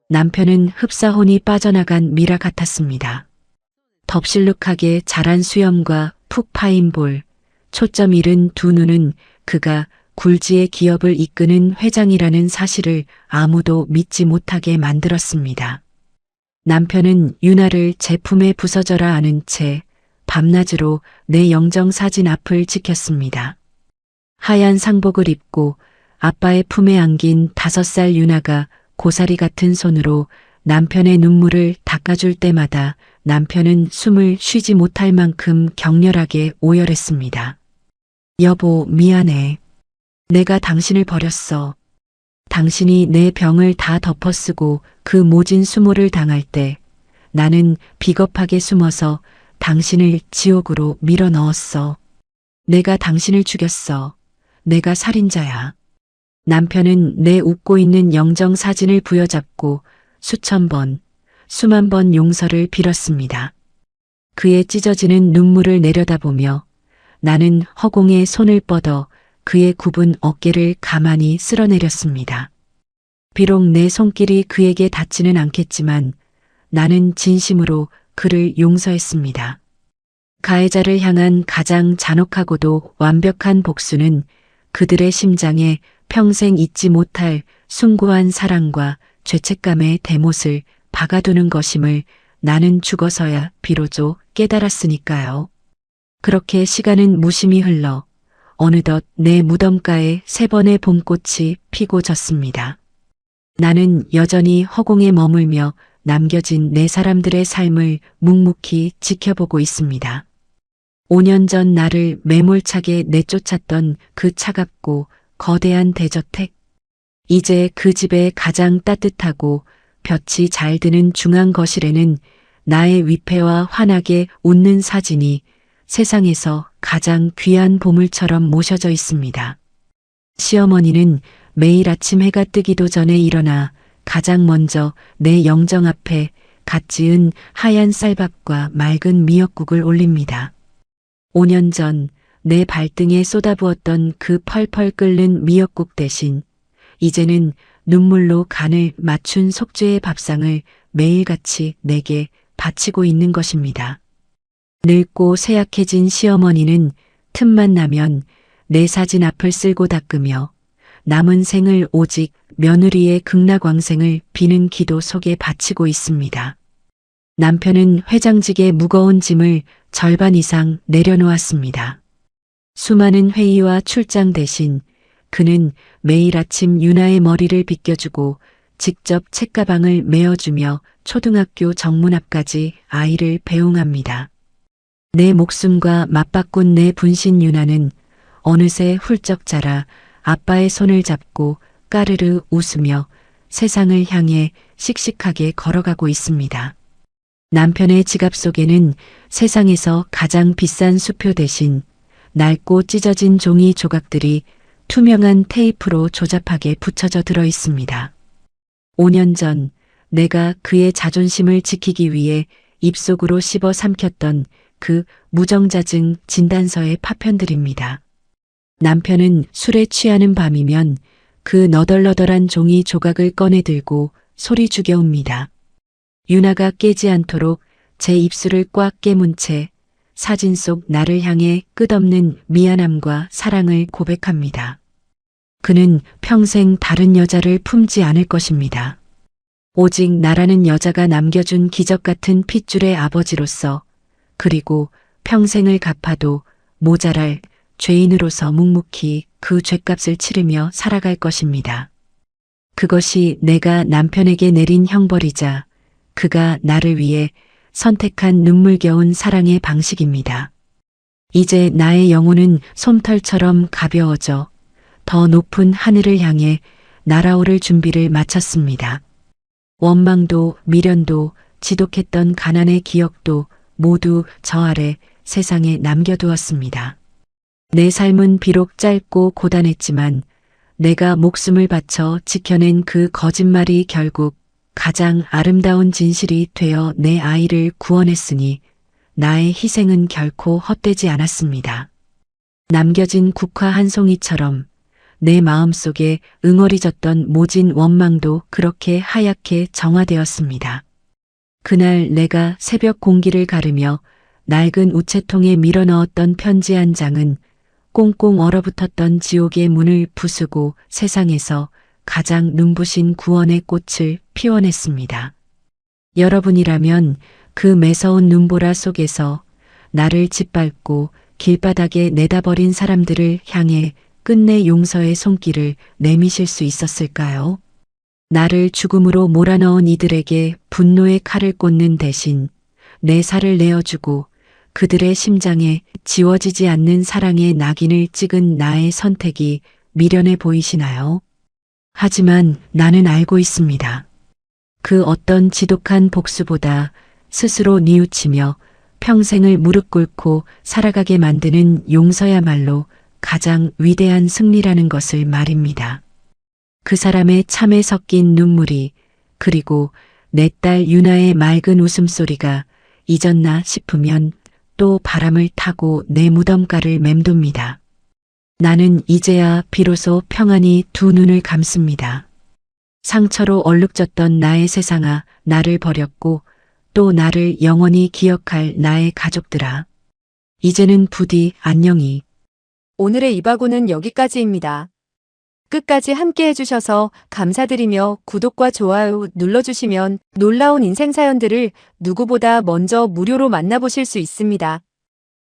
S2: 남편은 흡사혼이 빠져나간 미라 같았습니다. 덥실룩하게 자란 수염과 푹 파인 볼, 초점 잃은 두 눈은 그가 굴지의 기업을 이끄는 회장이라는 사실을 아무도 믿지 못하게 만들었습니다. 남편은 유나를 제품에 부서져라 아는 채 밤낮으로 내 영정사진 앞을 지켰습니다. 하얀 상복을 입고 아빠의 품에 안긴 5살 유나가 고사리 같은 손으로 남편의 눈물을 닦아줄 때마다 남편은 숨을 쉬지 못할 만큼 격렬하게 오열했습니다. 여보, 미안해. 내가 당신을 버렸어. 당신이 내 병을 다 덮어쓰고 그 모진 수모를 당할 때 나는 비겁하게 숨어서 당신을 지옥으로 밀어 넣었어. 내가 당신을 죽였어. 내가 살인자야. 남편은 내 웃고 있는 영정 사진을 부여잡고 수천 번, 수만 번 용서를 빌었습니다. 그의 찢어지는 눈물을 내려다보며 나는 허공에 손을 뻗어 그의 굽은 어깨를 가만히 쓸어내렸습니다. 비록 내 손길이 그에게 닿지는 않겠지만 나는 진심으로 그를 용서했습니다. 가해자를 향한 가장 잔혹하고도 완벽한 복수는 그들의 심장에 평생 잊지 못할 숭고한 사랑과 죄책감의 대못을 박아두는 것임을 나는 죽어서야 비로소 깨달았으니까요. 그렇게 시간은 무심히 흘러 어느덧 내 무덤가에 3번의 봄꽃이 피고 졌습니다. 나는 여전히 허공에 머물며 남겨진 내 사람들의 삶을 묵묵히 지켜보고 있습니다. 5년 전 나를 매몰차게 내쫓았던 그 차갑고 거대한 대저택. 이제 그 집의 가장 따뜻하고 볕이 잘 드는 중앙 거실에는 나의 위패와 환하게 웃는 사진이 세상에서 가장 귀한 보물처럼 모셔져 있습니다. 시어머니는 매일 아침 해가 뜨기도 전에 일어나 가장 먼저 내 영정 앞에 갓 지은 하얀 쌀밥과 맑은 미역국을 올립니다. 5년 전 내 발등에 쏟아부었던 그 펄펄 끓는 미역국 대신 이제는 눈물로 간을 맞춘 속죄의 밥상을 매일같이 내게 바치고 있는 것입니다. 늙고 쇠약해진 시어머니는 틈만 나면 내 사진 앞을 쓸고 닦으며 남은 생을 오직 며느리의 극락왕생을 비는 기도 속에 바치고 있습니다. 남편은 회장직의 무거운 짐을 절반 이상 내려놓았습니다. 수많은 회의와 출장 대신 그는 매일 아침 유나의 머리를 빗겨주고 직접 책가방을 메어주며 초등학교 정문 앞까지 아이를 배웅합니다. 내 목숨과 맞바꾼 내 분신 유나는 어느새 훌쩍 자라 아빠의 손을 잡고 까르르 웃으며 세상을 향해 씩씩하게 걸어가고 있습니다. 남편의 지갑 속에는 세상에서 가장 비싼 수표 대신 낡고 찢어진 종이 조각들이 투명한 테이프로 조잡하게 붙여져 들어 있습니다. 5년 전 내가 그의 자존심을 지키기 위해 입속으로 씹어 삼켰던 그 무정자증 진단서의 파편들입니다. 남편은 술에 취하는 밤이면 그 너덜너덜한 종이 조각을 꺼내 들고 소리 죽여옵니다. 유나가 깨지 않도록 제 입술을 꽉 깨문 채 사진 속 나를 향해 끝없는 미안함과 사랑을 고백합니다. 그는 평생 다른 여자를 품지 않을 것입니다. 오직 나라는 여자가 남겨준 기적 같은 핏줄의 아버지로서, 그리고 평생을 갚아도 모자랄 죄인으로서 묵묵히 그 죄값을 치르며 살아갈 것입니다. 그것이 내가 남편에게 내린 형벌이자 그가 나를 위해 선택한 눈물겨운 사랑의 방식입니다. 이제 나의 영혼은 솜털처럼 가벼워져 더 높은 하늘을 향해 날아오를 준비를 마쳤습니다. 원망도 미련도 지독했던 가난의 기억도 모두 저 아래 세상에 남겨두었습니다. 내 삶은 비록 짧고 고단했지만 내가 목숨을 바쳐 지켜낸 그 거짓말이 결국 가장 아름다운 진실이 되어 내 아이를 구원했으니 나의 희생은 결코 헛되지 않았습니다. 남겨진 국화 한 송이처럼 내 마음속에 응어리졌던 모진 원망도 그렇게 하얗게 정화되었습니다. 그날 내가 새벽 공기를 가르며 낡은 우체통에 밀어넣었던 편지 한 장은 꽁꽁 얼어붙었던 지옥의 문을 부수고 세상에서 가장 눈부신 구원의 꽃을 피워냈습니다. 여러분이라면 그 매서운 눈보라 속에서 나를 짓밟고 길바닥에 내다버린 사람들을 향해 끝내 용서의 손길을 내미실 수 있었을까요? 나를 죽음으로 몰아넣은 이들에게 분노의 칼을 꽂는 대신 내 살을 내어주고 그들의 심장에 지워지지 않는 사랑의 낙인을 찍은 나의 선택이 미련해 보이시나요? 하지만 나는 알고 있습니다. 그 어떤 지독한 복수보다 스스로 뉘우치며 평생을 무릎 꿇고 살아가게 만드는 용서야말로 가장 위대한 승리라는 것을 말입니다. 그 사람의 참에 섞인 눈물이, 그리고 내 딸 유나의 맑은 웃음소리가 잊었나 싶으면 또 바람을 타고 내 무덤가를 맴돕니다. 나는 이제야 비로소 평안히 두 눈을 감습니다. 상처로 얼룩졌던 나의 세상아, 나를 버렸고 또 나를 영원히 기억할 나의 가족들아. 이제는 부디 안녕히.
S3: 오늘의 이바고는 여기까지입니다. 끝까지 함께 해주셔서 감사드리며 구독과 좋아요 눌러주시면 놀라운 인생 사연들을 누구보다 먼저 무료로 만나보실 수 있습니다.